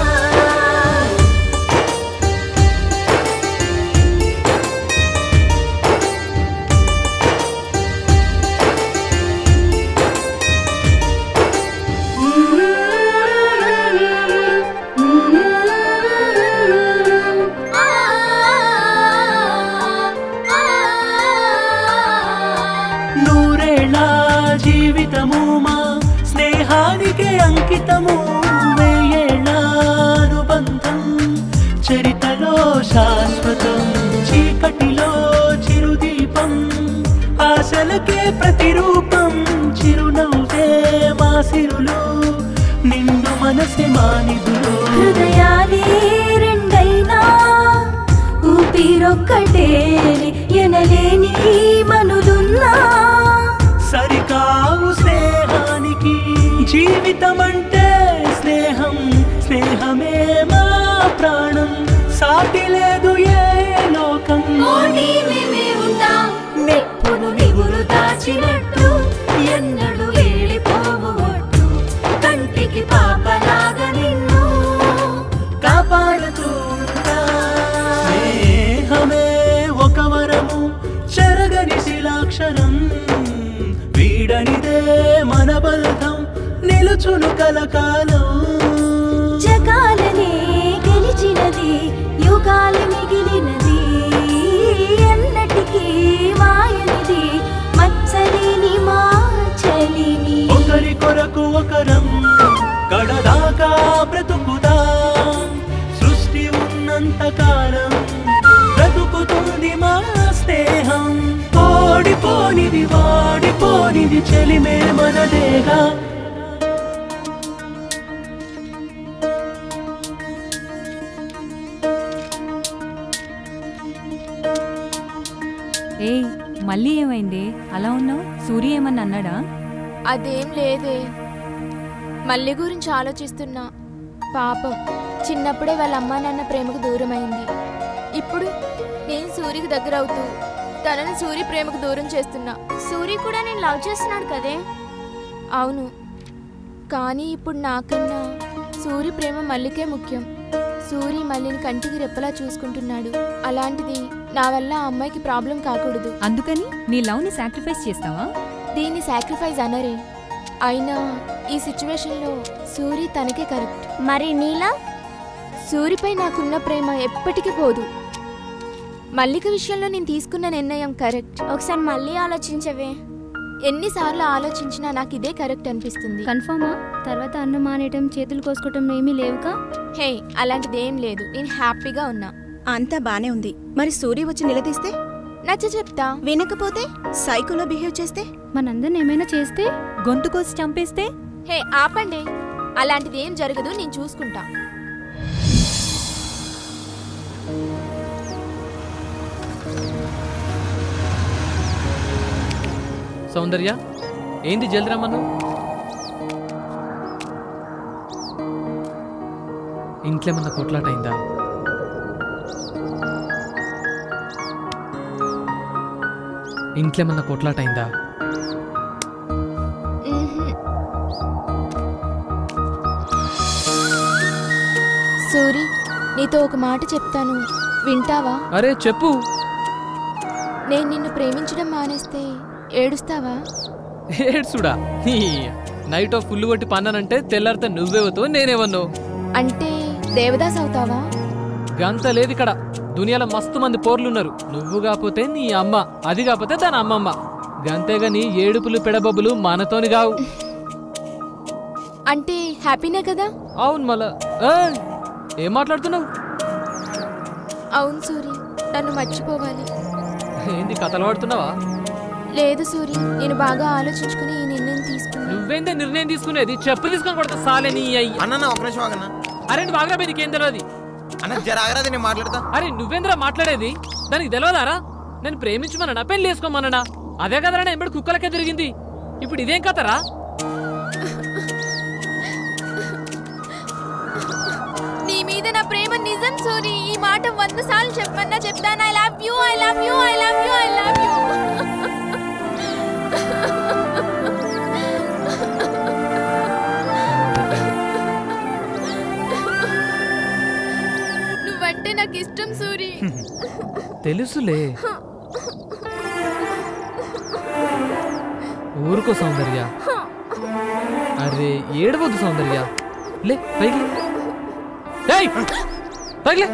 సిరులు నిండు మనసే మానిదులు హృదయాలే రెండైనా ఊపిరొక్కటే ఎనలేని మనులున్నా సరికావు స్నేహానికి జీవితమంటే స్నేహం స్నేహమే మా ప్రాణం సాటి లేదు ఏ లోకం నెప్పును నివురు దాచినట్టు ఎన్నడు వెళ్ళిపోవు ఒట్టు కంటికి పాపలాగా నిన్ను కాపాడుతూ స్నేహమే ఒక వరము చెరగని శిలాక్షరం వీడనిదే మన బంధం నిలుచును కలకాలం జగాలనే గెలిచినది యుగాలు మిగిలినది ఎన్నటికీ మాయనిది మచ్చలేని మార్చలిని ఒకరి కొరకు ఒకరం గడదాకా బ్రతుకుదా సృష్టి ఉన్నంత కాలం బ్రతుకుతుంది మా స్నేహం ఓడిపోనిది వాడిపోనిది చెలిమే మనదేగా ఏయ్ మళ్ళీ ఏమైంది అలా ఉన్నావు? సూర్య ఏమన్నా అన్నాడా? అదేం లేదే, మళ్ళీ గురించి ఆలోచిస్తున్నా. పాపం చిన్నప్పుడే వాళ్ళ అమ్మా నాన్న ప్రేమకు దూరమైంది. ఇప్పుడు నేను సూర్యకి దగ్గర అవుతూ తనని సూర్య ప్రేమకు దూరం చేస్తున్నా. సూర్య కూడా నేను లవ్ చేస్తున్నాడు కదే. అవును, కానీ ఇప్పుడు నాకన్నా సూర్య ప్రేమ మల్లికే ముఖ్యం. సూర్య మల్లిని కంటికి రెప్పలా చూసుకుంటున్నాడు. అలాంటిది నా వల్ల ఆ అమ్మాయికి ప్రాబ్లం కాకూడదు. అందుకని నీ లవ్ ని సాక్రిఫైస్ చేస్తావా? దీన్ని సాక్రిఫైస్ అనరే. అయినా ఈ సిచ్యువేషన్లో సూర్య తనకే కరెక్ట్. మరి నీలా? సూర్యపై నాకున్న ప్రేమ ఎప్పటికీ పోదు. మల్లిక విషయంలో నేను తీసుకున్న నిర్ణయం కరెక్ట్. ఒకసారి మళ్ళీ ఆలోచించవే. ఎన్నిసార్లు ఆలోచించినా నాకు ఇదే కరెక్ట్ అనిపిస్తుంది. కన్ఫర్మా? తర్వాత అన్నం మానేయటం చేతులు కోసుకోవటం ఏమీ లేవుగా? హే, అలాంటిది ఏం లేదు. నేను హ్యాపీగా ఉన్నా. అంతా బానే ఉంది. మరి సూర్య వచ్చి నిలదీస్తే? నచ్చ చెప్తా. వినకపోతే సైకోలో బిహేవ్ చేస్తే? మనందరిని ఏమైనా చేస్తే? గొంతు కోసి చంపేస్తే? హే ఆపండి, అలాంటిది ఏం జరగదు. నేను చూసుకుంటా. సౌందర్య, ఏంది జల్ది రమ్మను? ఇంట్లో ఏమన్నా కొట్లాట అయిందా? ఇంట్లో ఏమన్నా కొట్లాట అయిందా? సూరి, నీతో ఒక మాట చెప్తాను, వింటావా? అరే చెప్పు. నేను నిన్ను ప్రేమించడం మానేస్తే ఏడుస్తావా? ఏడ్సుడా? నైట్ ఆఫ్ ఫుల్ కొట్టి పన్నానంటే తెల్లారితే నువ్వేవతావు, నేనేవన్నో. అంటే దేవదాస్ అవుతావా? గంత లేదు ఇక్కడ. దునియాలో మస్తు మంది పోర్లున్నారు. నువ్వు కాకపోతే నీ అమ్మ, అది కాకపోతే దాని అమ్మమ్మ. గంతేగాని ఏడుపులు పెడబబ్బులు మనతోని కావు. అంటే హ్యాపీనే కదా? అవును. మళ్ళా ఏం మాట్లాడుతున్నావు? అవును సూరి, నన్ను మర్చిపోవాలి. ఏంది కథలు పడుతున్నావా? లేదు సూరి, నేను బాగా ఆలోచించుకుని ఈ నిర్ణయం తీసుకున్నా. నువ్వేందే నిర్ణయం తీసుకునేది? చెప్పు తీసుకొని కొడతా సాలే నీ అయ్యి. అన్న ఒక నిమిషం ఆగన్నా. అరే నువ్వు ఆగ్రహ నీకేం తెలియదు అన్న, జర ఆగరాది, నేను మాట్లాడతా. అరే నువ్వేంద్రా మాట్లాడేది? దానికి తెలియదారా? నేను ప్రేమించమన్నా, పెళ్లి చేసుకోమన్నా. అదే కదరా ఎంబడి కుక్కలకే తిరిగింది. ఇప్పుడు ఇదేం కథరా? నీ మీద నా ప్రేమ నిజం సూరి. ఈ మాట 100 సార్లు చెప్పమన్నా చెప్తాను. I love you, I love you, I love you, I love you. నువ్వంటే నాకు ఇష్టం సూరి. తెలుసులే. ఊరుకో సౌందర్య. అరే ఏడవద్దు సౌందర్య. లే పైకి పైకి.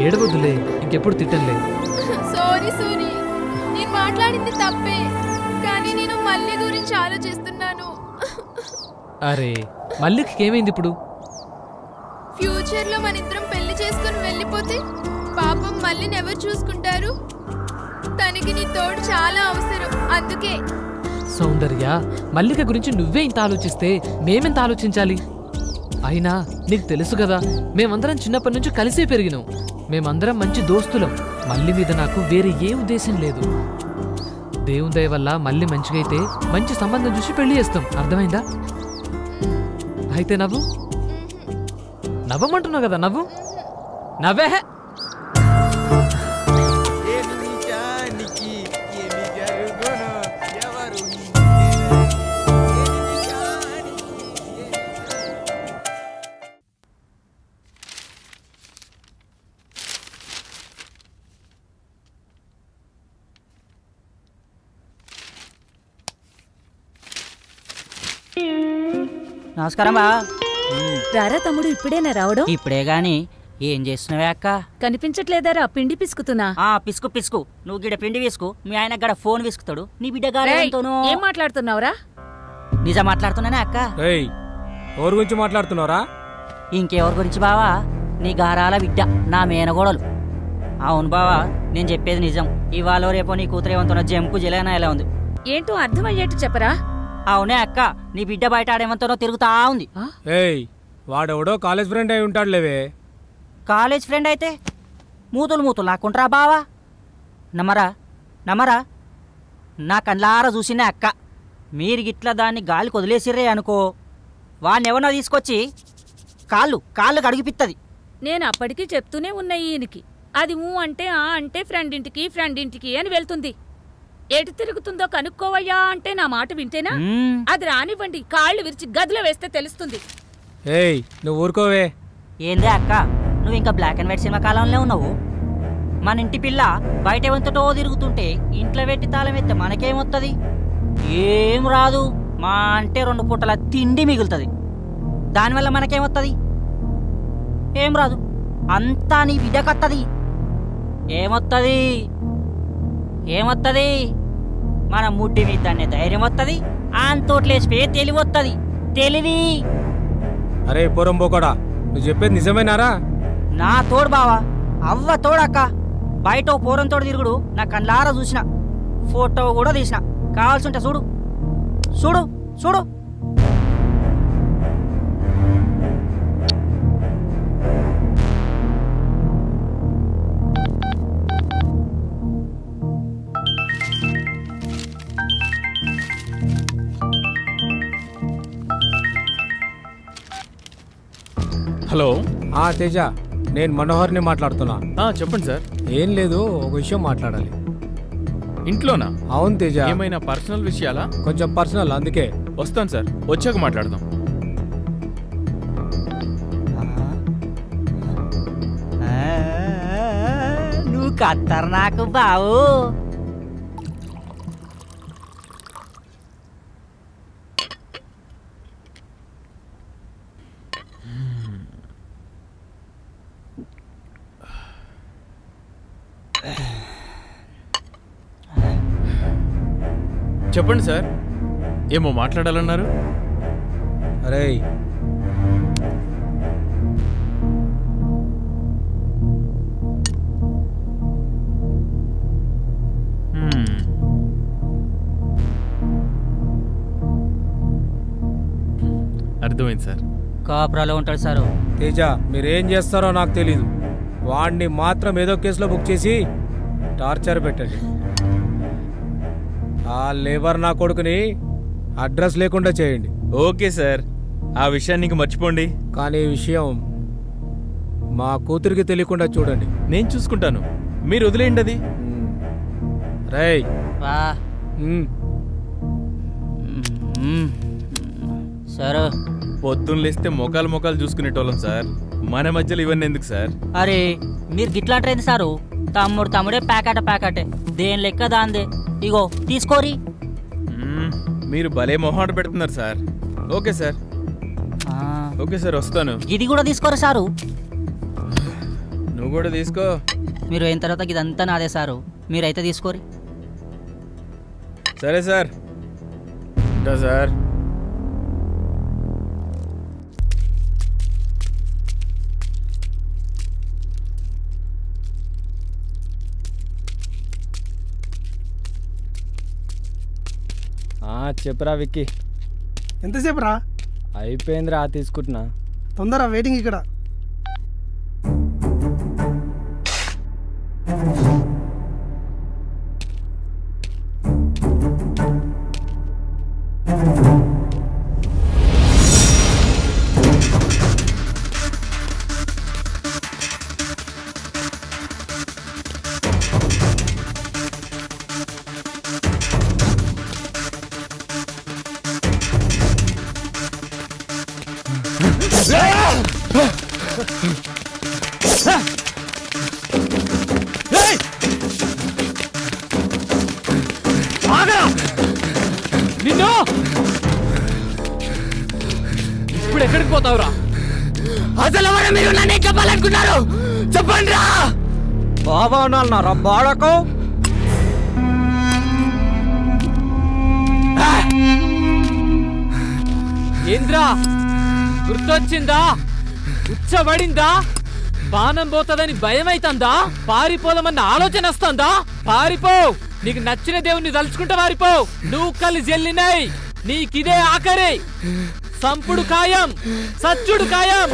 ఏడవద్దులే, ఇంకెప్పుడు తిట్టంలే. సారీ సూరి, నేను మాట్లాడింది తప్పే, కానీ నేను మళ్ళీ గురించి ఆలోచిస్తున్నాను. అరే మల్లికి ఏమైంది ఇప్పుడు? ఫ్యూచర్ లో మన ఇద్దరం పెళ్లి చేసుకుని వెళ్ళిపోతే పాపం మళ్ళీని ఎవరు చూసుకుంటారు? తనకి నీ తోడు చాలా అవసరం. అందుకే సౌందర్య, మల్లిక గురించి నువ్వే ఇంత ఆలోచిస్తే మేమెంత ఆలోచించాలి? అయినా నీకు తెలుసు కదా, మేమందరం చిన్నప్పటి నుంచి కలిసే పెరిగినాం. మేమందరం మంచి దోస్తులం. మల్లి మీద నాకు వేరే ఏ ఉద్దేశం లేదు. దేవుని దయ వల్ల మళ్ళీ మంచిగా అయితే మంచి సంబంధం చూసి పెళ్లి చేస్తాం. అర్థమైందా? అయితే నవ్వు. నవ్వమంటున్నావు కదా, నవ్వు. నవ్వే. నమస్కారం బా. రారా తమ్ముడు, ఇప్పుడేనా రావడం? ఇప్పుడే గాని ఏం చేస్తున్నావే అక్క? కనిపించట్లేదారా? పిండి పిసుకుతున్నా. పిసుకు పిసుకు. నువ్వు గిడ పిండి విసుకు, మీ ఆయన గడ ఫోన్ విసుకుతాడు. నీ బిడ్డ గారితోనూ ఏం మాట్లాడుతున్నావురా? నిజం మాట్లాడుతున్నానే అక్క. ఎవరి గురించి మాట్లాడుతున్నారా? ఇంకెవరి గురించి బావా? నీ గారాల బిడ్డ, నా మేనగోడలు. అవును బావా, నేను చెప్పేది నిజం. ఇవాళ రేపో నీ కూతురేమంతున్న జంపు జిలేనా ఎలా ఉంది? ఏంటో అర్థమయ్యేట్టు చెప్పరా? అవునే అక్క, నీ బిడ్డ బయట ఆడేమంతనో తిరుగుతా ఉంది. వాడెవడో కాలేజ్ ఫ్రెండ్ అయి ఉంటాడులేవే. కాలేజ్ ఫ్రెండ్ అయితే మూతులు లాక్కుంటారా బావా? నమ్మరా నమ్మరా? నా కళ్ళారా చూసినా అక్క. మీరు గిట్లా దాన్ని గాలికి వదిలేసిర్రే అనుకో, వాడినెవనో తీసుకొచ్చి కాళ్ళు కడిగిపిత్తది. నేను అప్పటికీ చెప్తూనే ఉన్నా ఈయనకి. అది అంటే అంటే ఫ్రెండ్ ఇంటికి అని వెళ్తుంది. ఎటు తిరుగుతుందో కనుక్కోవయ్యా అంటే నా మాట వింటేనా? అది రానివ్వండి, కాళ్ళు విరిచి గదిలో వేస్తే తెలుస్తుంది. నువ్వు ఊరుకోవే. ఏందే అక్క, నువ్వు ఇంకా బ్లాక్ అండ్ వైట్ సినిమా కాలంలో ఉన్నావు. మన ఇంటి పిల్ల బయట వంతటో తిరుగుతుంటే ఇంట్లో పెట్టి తాళం ఎత్తే మనకేమొత్తది? ఏం రాదు. మా అంటే 2 పూటల తిండి మిగులుతుంది. దానివల్ల మనకేమొత్తది? ఏం రాదు. అంతా నీ బిడ్డకత్తది. ఏమొత్తది? మన ముడ్డి మీద దాన్ని ధైర్యం వస్తుంది. అంతోట్లేసిపోయి తెలివొత్తది. తెలివి. అరే పోరంబోకడా, నువ్వు చెప్పేది నిజమేనారా? నా తోడు బావా, అవ్వ తోడక్క. బయట పోరం తోడు తిరుగుడు నా కళ్ళారా చూసిన, ఫోటో కూడా తీసిన. కావాల్సింటే చూడు. హలో. తేజ, నేను మనోహర్ని మాట్లాడుతున్నా. చెప్పండి సార్. ఏం లేదు, ఒక విషయం మాట్లాడాలి. ఇంట్లోనా? అవును తేజ. ఏమైనా పర్సనల్ విషయాలా? కొంచెం పర్సనల్, అందుకే. వస్తాను సార్, వచ్చాక మాట్లాడదాం. నువ్వు కత్తరు నాకు బావు. చెప్పండి సార్, ఏమో మాట్లాడాలన్నారు. అరే అర్థమైంది సార్. కాపురాలో ఉంటాడు సారు. తేజ, మీరేం చేస్తారో నాకు తెలీదు. వాడిని మాత్రం ఏదో కేసులో బుక్ చేసి టార్చర్ పెట్టండి. ఆ లేబర్ నా కొడుకుని అడ్రస్ లేకుండా చేయండి. ఓకే సార్, ఆ విషయాన్ని మర్చిపోండి. కానీ ఈ విషయం మా కూతురికి తెలియకుండా చూడండి. నేను చూసుకుంటాను, మీరు వదిలేయండి అది. రేయ్ సార్, పొద్దున్న లేస్తే మొఖాలు చూసుకునేటోళ్ళం సార్. మన మధ్యలో ఇవన్నీ ఎందుకు సార్? అరే మీరు గిట్లాంటారేంది సారు? తమ్ముడే ప్యాకెటే. దేని లెక్క దాందే. ఇగో తీసుకోరి. మీరు భలే మొహాట పెడుతున్నారు సార్. ఓకే సార్, వస్తాను. ఇది కూడా తీసుకోరు సారు. నువ్వు కూడా తీసుకో. మీరు అయిన తర్వాత ఇదంతా నాదే సారు, మీరైతే తీసుకోరి. సరే సార్. సార్ చెప్పురా విక్కీ. ఎంతసేపు రా? అయిపోయిందిరా, తీసుకుంటున్నా. తొందర వెయిటింగ్ ఇక్కడ. నిన్ను ఇప్పుడు ఎక్కడికి పోతావురా? అసలు ఎవరు మీరు నన్ను చెప్పాలనుకున్నారు? చెప్పండి రా. బాబా అన్నారా బాడకు? ఏంద్రా గుర్తొచ్చిందా? ఉచ్చబడిందా? బాణం పోతుందని భయం అవుతుందా? పారిపోదామన్న ఆలోచన వస్తుందా? పారిపో. నీకు నచ్చిన దేవుణ్ణి తలుచుకుంటే పారిపో. నువ్వు కళ్ళు జల్లినాయి, నీకిదే ఆఖరి. సంపుడు ఖాయం, సచ్చుడు ఖాయం.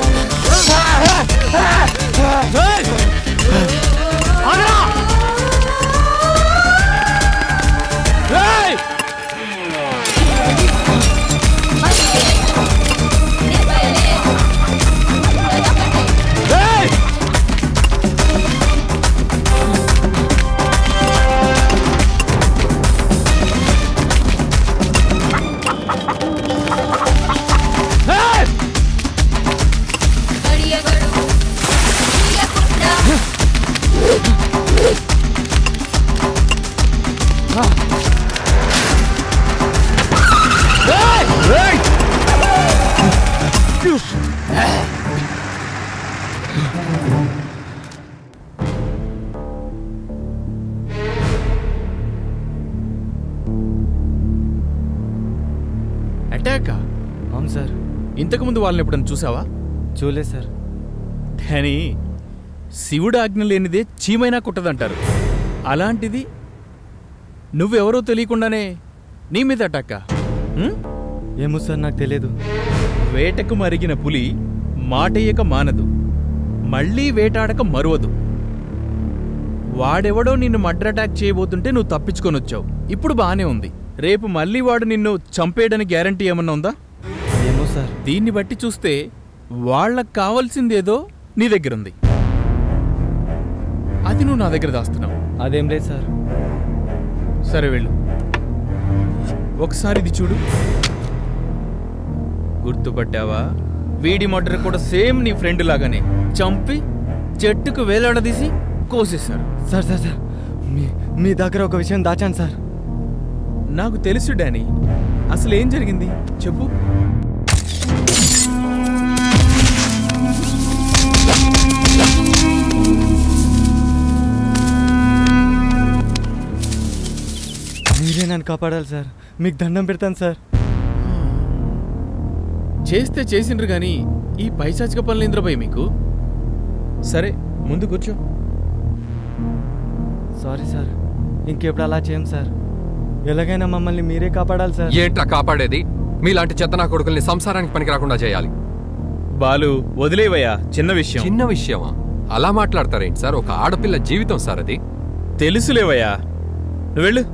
అటాకా? అవును సార్. ఇంతకుముందు వాళ్ళని ఎప్పుడన్నా చూసావా? చూలే సార్. డానీ, శివుడు ఆజ్ఞ లేనిదే చీమైనా కుట్టదంటారు. అలాంటిది నువ్వెవరో తెలియకుండానే నీ మీద అటాకా? ఏమో సార్, నాకు తెలియదు. వేటకు మరిగిన పులి మాటయ్యక మానదు, మళ్ళీ వేటాడక మరువదు. వాడెవడో నిన్ను మర్డర్ అటాక్ చేయబోతుంటే నువ్వు తప్పించుకొని వచ్చావు. ఇప్పుడు బానే ఉంది. రేపు మళ్ళీ వాడు నిన్ను చంపేయడానికి గ్యారంటీ ఏమన్నా ఉందా? ఏమో సార్. దీన్ని బట్టి చూస్తే వాళ్ళకు కావాల్సిందేదో నీ దగ్గరుంది. అది నువ్వు నా దగ్గర దాస్తున్నావు. అదేం లేదు సార్. సరే వెళ్ళు. ఒకసారి ఇది చూడు. గుర్తుపట్టావా? వీడి మర్డర్ కూడా సేమ్ నీ ఫ్రెండ్ లాగానే చంపి చెట్టుకు వేలాడదీసి కోసేశారు. సార్ సార్ సార్, మీ దగ్గర ఒక విషయం దాచాను సార్. నాకు తెలుసు డానీ. అసలు ఏం జరిగింది చెప్పు. మీరే నన్ను కాపాడాలి సార్. మీకు దండం పెడతాను సార్. చేస్తే చేసిండ్రు గాని ఈ పైశాచిక పనులు ఇంద్రపోయి మీకు. సరే ముందు కూర్చో. సారీ సార్, ఇంకెప్పుడు అలా చేయం సార్. ఎలాగైనా మమ్మల్ని మీరే కాపాడాలి సార్. ఏంట్రా కాపాడేది? మీలాంటి చెత్తనా కొడుకుల్ని సంసారానికి పనికి రాకుండా చేయాలి. బాలు వదిలేవయ్యా, చిన్న విషయం. చిన్న విషయమా? అలా మాట్లాడతారేంటి సార్? ఒక ఆడపిల్ల జీవితం సార్ అది. తెలుసులేవయ్యా, నువ్వు వెళ్ళు.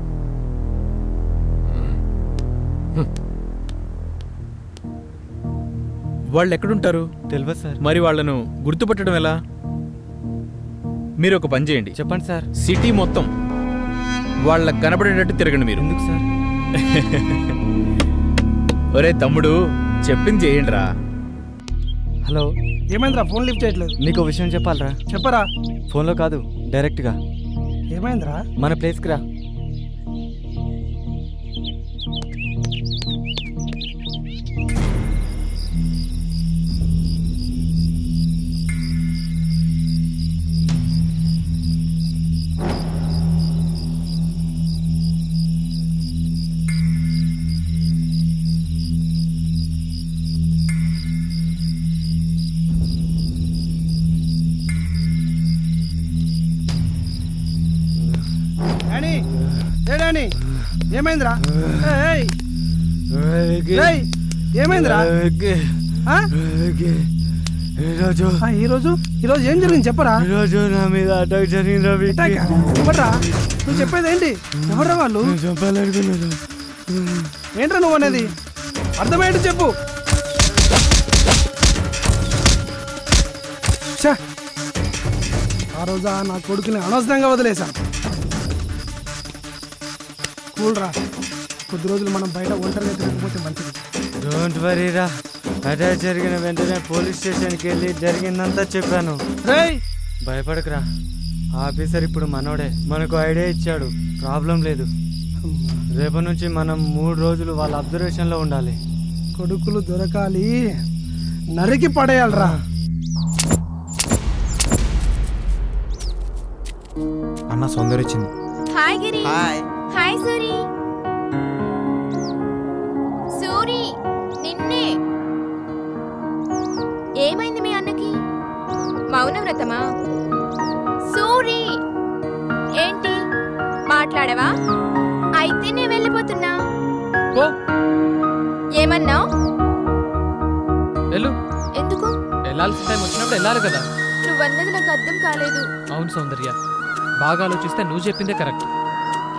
వాళ్ళు ఎక్కడుంటారు? తెలియదు సార్. మరి వాళ్ళను గుర్తుపట్టడం ఎలా? మీరు ఒక పని చేయండి. చెప్పండి సార్. సిటీ మొత్తం వాళ్ళకి కనబడేటట్టు తిరగండి మీరు. ఎందుకు సార్? ఒరే తమ్ముడు, చెప్పింది చేయండి రా. హలో, ఏమైందిరా? ఫోన్ లిఫ్ట్ చేయట్లేదు. నీకు విషయం చెప్పాలరా. చెప్పరా. ఫోన్లో కాదు, డైరెక్ట్గా. ఏమైందిరా? మన ప్లేస్కి రా. ఏమైందిరా? రేయ్, ఏమైందిరా ఈరోజు ఏం జరిగింది చెప్పరా? ఈరోజు నా మీద అటాక్ జరిగిందా? ఎవడ్రా నువ్వు చెప్పేది ఏంటి? ఎవడ్రా వాళ్ళు? చెప్పాలనుకున్నాను. ఏంట్రా నువ్వు అనేది? అర్థమేంటి చెప్పు. ఆ రోజు నా కొడుకుని అనవసరంగా వదిలేశాను. కూల్రా, కొద్ది రోజులు మనం బయట ఒంటరిగా తిరగకపోతే మంచిది. డోంట్ వరీ రా. అటాక్ జరిగిన వెంటనే పోలీస్ స్టేషన్కి వెళ్ళి జరిగిందంతా చెప్పాను. భయపడకురా, ఆఫీసర్ ఇప్పుడు మనోడే. మనకు ఐడియా ఇచ్చాడు, ప్రాబ్లం లేదు. రేపటి నుంచి మనం 3 రోజులు వాళ్ళ అబ్జర్వేషన్లో ఉండాలి. కొడుకులు దొరకాలి, నరికి పడేయాలరా. అన్న సౌందర్య వచ్చింది. హాయ్ గిరి. హాయ్. హాయ్ సూరి. సూరి నిన్నే. ఏమైంది మీ అన్నకి? మౌనవ్రతమా? సూరి ఏంటి మాట్లాడవా? అయితే నేను వెళ్ళిపోతున్నా. ఏమన్నావు? వెళ్ళు. ఎందుకు? వెళ్ళాల్సిన టైం వచ్చినప్పుడు వెళ్ళాలి కదా. నువ్వన్నది నాకు అర్థం కాలేదు. అవును సౌందర్య, బాగా ఆలోచిస్తే నువ్వు చెప్పిందే కరెక్ట్.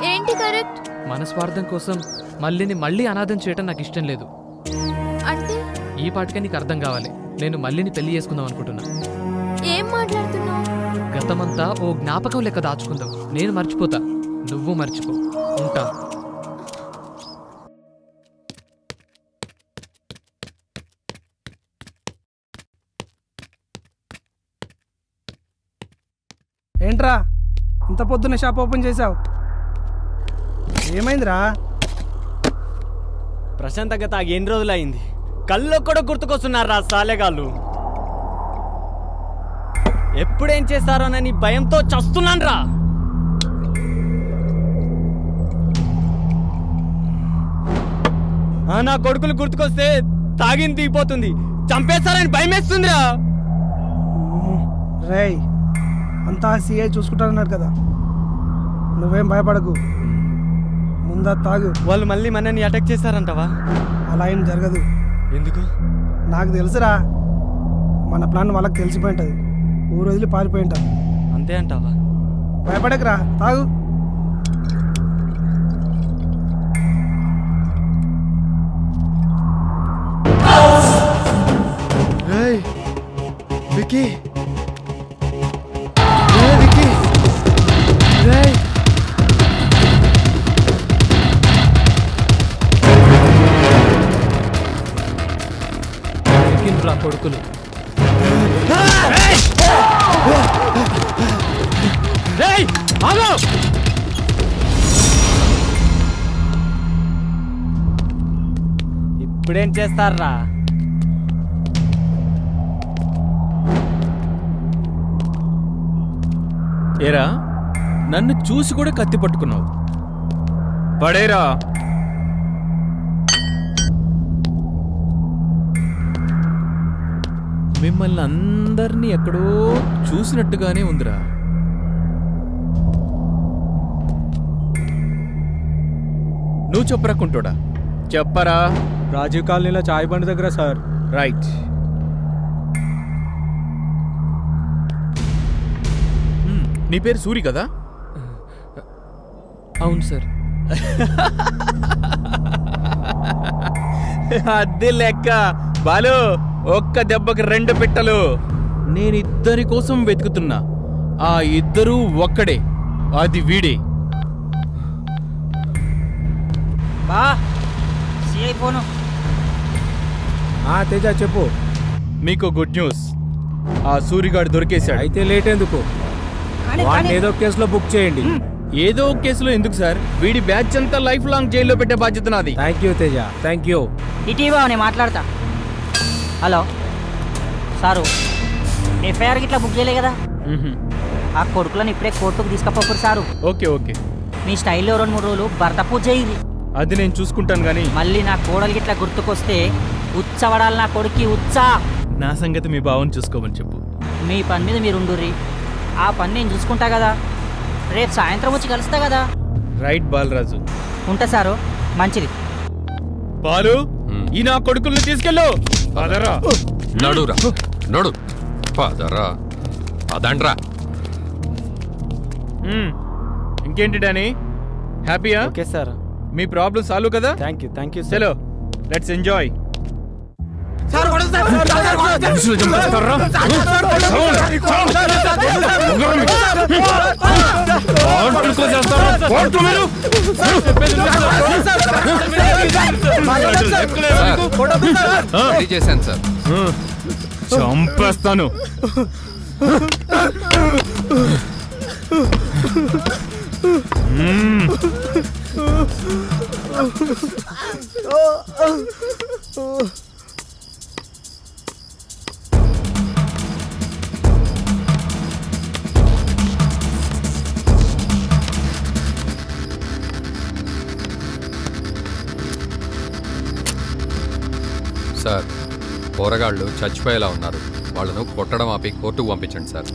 ఏంటి కరెక్ట్? మన స్వార్థం కోసం మళ్ళీ అనాథం చేయటం నాకు ఇష్టం లేదు. అంటే ఈ పాటికే నీకు అర్థం కావాలి. నేను మళ్ళీని పెళ్లి చేసుకుందాం అనుకుంటున్నా. ఏం మాట్లాడుతున్నావు? గతమంతా ఓ జ్ఞాపకం లెక్క దాచుకుందాం. నేను మర్చిపోతా, నువ్వు మర్చిపో. ఉంటా. ఏంట్రా ఇంత పొద్దున్న షాప్ ఓపెన్ చేసావు? ఏమైందిరా? ప్రశాంతంగా తాగి ఎన్ని రోజులు అయింది? కళ్ళు కూడా గుర్తుకొస్తున్నారా సాలెగాళ్ళు? ఎప్పుడేం చేస్తారోనని భయంతో చస్తున్నాను రా. నా కొడుకులు గుర్తుకొస్తే తాగింది దిగిపోతుంది, చంపేస్తారని భయం వేస్తుందిరా. రేయ్, అంతా సిఐ చూసుకుంటారన్నారు కదా, నువ్వేం భయపడకు. ముందా తాగు. వాళ్ళు మళ్ళీ మనని అటాక్ చేస్తారంటావా? అలా ఏం జరగదు. ఎందుకు? నాకు తెలుసురా, మన ప్లాన్ వాళ్ళకి తెలిసిపోయి ఉంటుంది. ఊరు వదిలి పారిపోయి ఉంటారు. అంతే అంటావా? భయపడకురా, తాగు. వికీ, కొడుకులు ఇప్పుడేం చేస్తారా? ఏరా, నన్ను చూసి కూడా కత్తి పట్టుకున్నావు. పడేరా. మిమ్మల్ని అందరినీ ఎక్కడో చూసినట్టుగానే ఉందిరా. నువ్వు చెప్పరా కుంటోడా, చెప్పరా. రాజీవ్ కాలనీలో చాయ్ బండి దగ్గర సార్. రైట్. నీ పేరు సూరి కదా? అవును సార్. అదే లెక్క. బాలు, ఒక్క దెబ్బకి 2 పిట్టలు. నేను ఇద్దరి కోసం వెతుకుతున్నా. ఆ ఇద్దరూ ఒక్కడే, అది వీడే. బా సిఐ ఫోను. తేజ చెప్పు. మీకు గుడ్ న్యూస్, ఆ సూరిగాడు దొరికేశాడు. అయితే లేట్ ఎందుకు? వాడిని ఏదో కేసులో బుక్ చేయండి. ఏదో కేసులో ఎందుకు సార్? వీడి బ్యాచ్ అంతా లైఫ్ లాంగ్ జైల్లో పెట్టే బాధ్యత నాది. Thank you Teja, thank you. ఇటీవా నేను మాట్లాడతా. హలో సారు, ఎఫ్ఐఆర్ గిట్లా బుక్ చేయలే కదా? ఆ కొడుకులను ఇప్పుడే కోర్టుకు తీసుకపోకూరు సారు. Okay okay. మీ స్టైల్లో 2-3 రోజులు భర్త పూజ చేయి. అది నేను చూసుకుంటాను కానీ మళ్ళీ నా కోడలు గిట్లా గుర్తుకొస్తే ఉచ్చవడాలి నా కొడుక్కి ఉచ్చా. నా సంగతి మీ బావని చూసుకోమని చెప్పు. మీ పని మీద మీరు ఉండుర్రి, ఆ పని నేను చూసుకుంటా కదా. రేపు సాయంత్రం వచ్చి కలుస్తా కదా. రైట్ బాలరాజు. ఉంటా సారు, మంచిది. బాలు ఈ నా కొడుకుల్ని తీసుకెళ్ళు. పదరా. నడురా నడు. పదరా అదండ్రా. ఇంకేంటి డానీ, హ్యాపీయా? Okay sir. మీ ప్రాబ్లం సాల్వ్ కదా? Thank you. చలో లెట్స్ ఎంజాయ్. చేశాను సార్. చంపేస్తాను. సార్ పోరగాళ్ళు చచ్చిపోయేలా ఉన్నారు. వాళ్ళను కొట్టడం ఆపి కోర్టుకు పంపించండి సార్.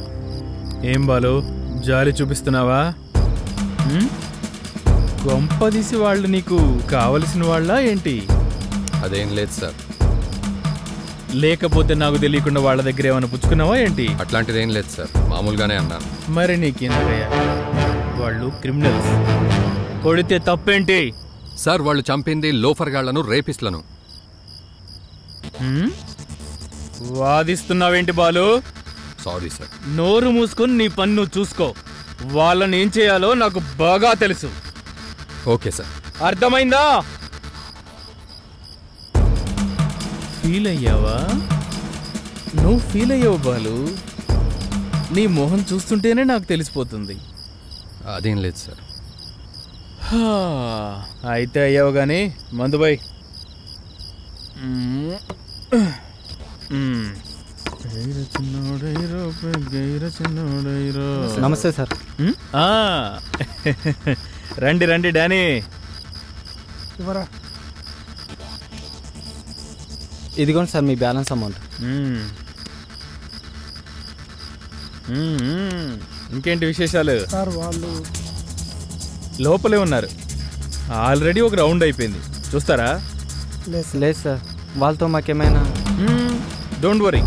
ఏం బాలు, జాలి చూపిస్తున్నావా? గొంపదీసి వాళ్ళు నీకు కావలసిన వాళ్ళ ఏంటి? అదేం లేదు సార్. లేకపోతే నాకు తెలియకుండా వాళ్ళ దగ్గర ఏమైనా పుచ్చుకున్నావా ఏంటి? అట్లాంటిదేం లేదు సార్, మామూలుగానే అన్నాను. మరి నీకేందయ్యా, వాళ్ళు క్రిమినల్స్, కొడితే తప్పేంటి? సార్ వాళ్ళు చంపింది లోఫర్ గాళ్లను, రేపిస్ట్లను. వాదిస్తున్నావేంటి బాలు? Sorry sir. నోరు మూసుకుని నీ పన్ను చూసుకో. వాళ్ళని ఏం చేయాలో నాకు బాగా తెలుసు. Okay sir. అర్థమైందా? ఫీల్ అయ్యావా? నువ్వు ఫీల్ అయ్యావు బాలు. నీ మొహం చూస్తుంటేనే నాకు తెలిసిపోతుంది. అదేం లేదు సార్. అయితే అయ్యావు గానీ మందుబాయ్. నమస్తే సార్. రండి రండి డానీ. ఇదిగోండి సార్ మీ బ్యాలెన్స్ అమౌంట్. ఇంకేంటి విశేషాలు? సార్ వాళ్ళు లోపలే ఉన్నారు. ఆల్రెడీ ఒక రౌండ్ అయిపోయింది, చూస్తారా? లేదు సార్, వాళ్ళతో మాకేమైనా. డోంట్ వరీ,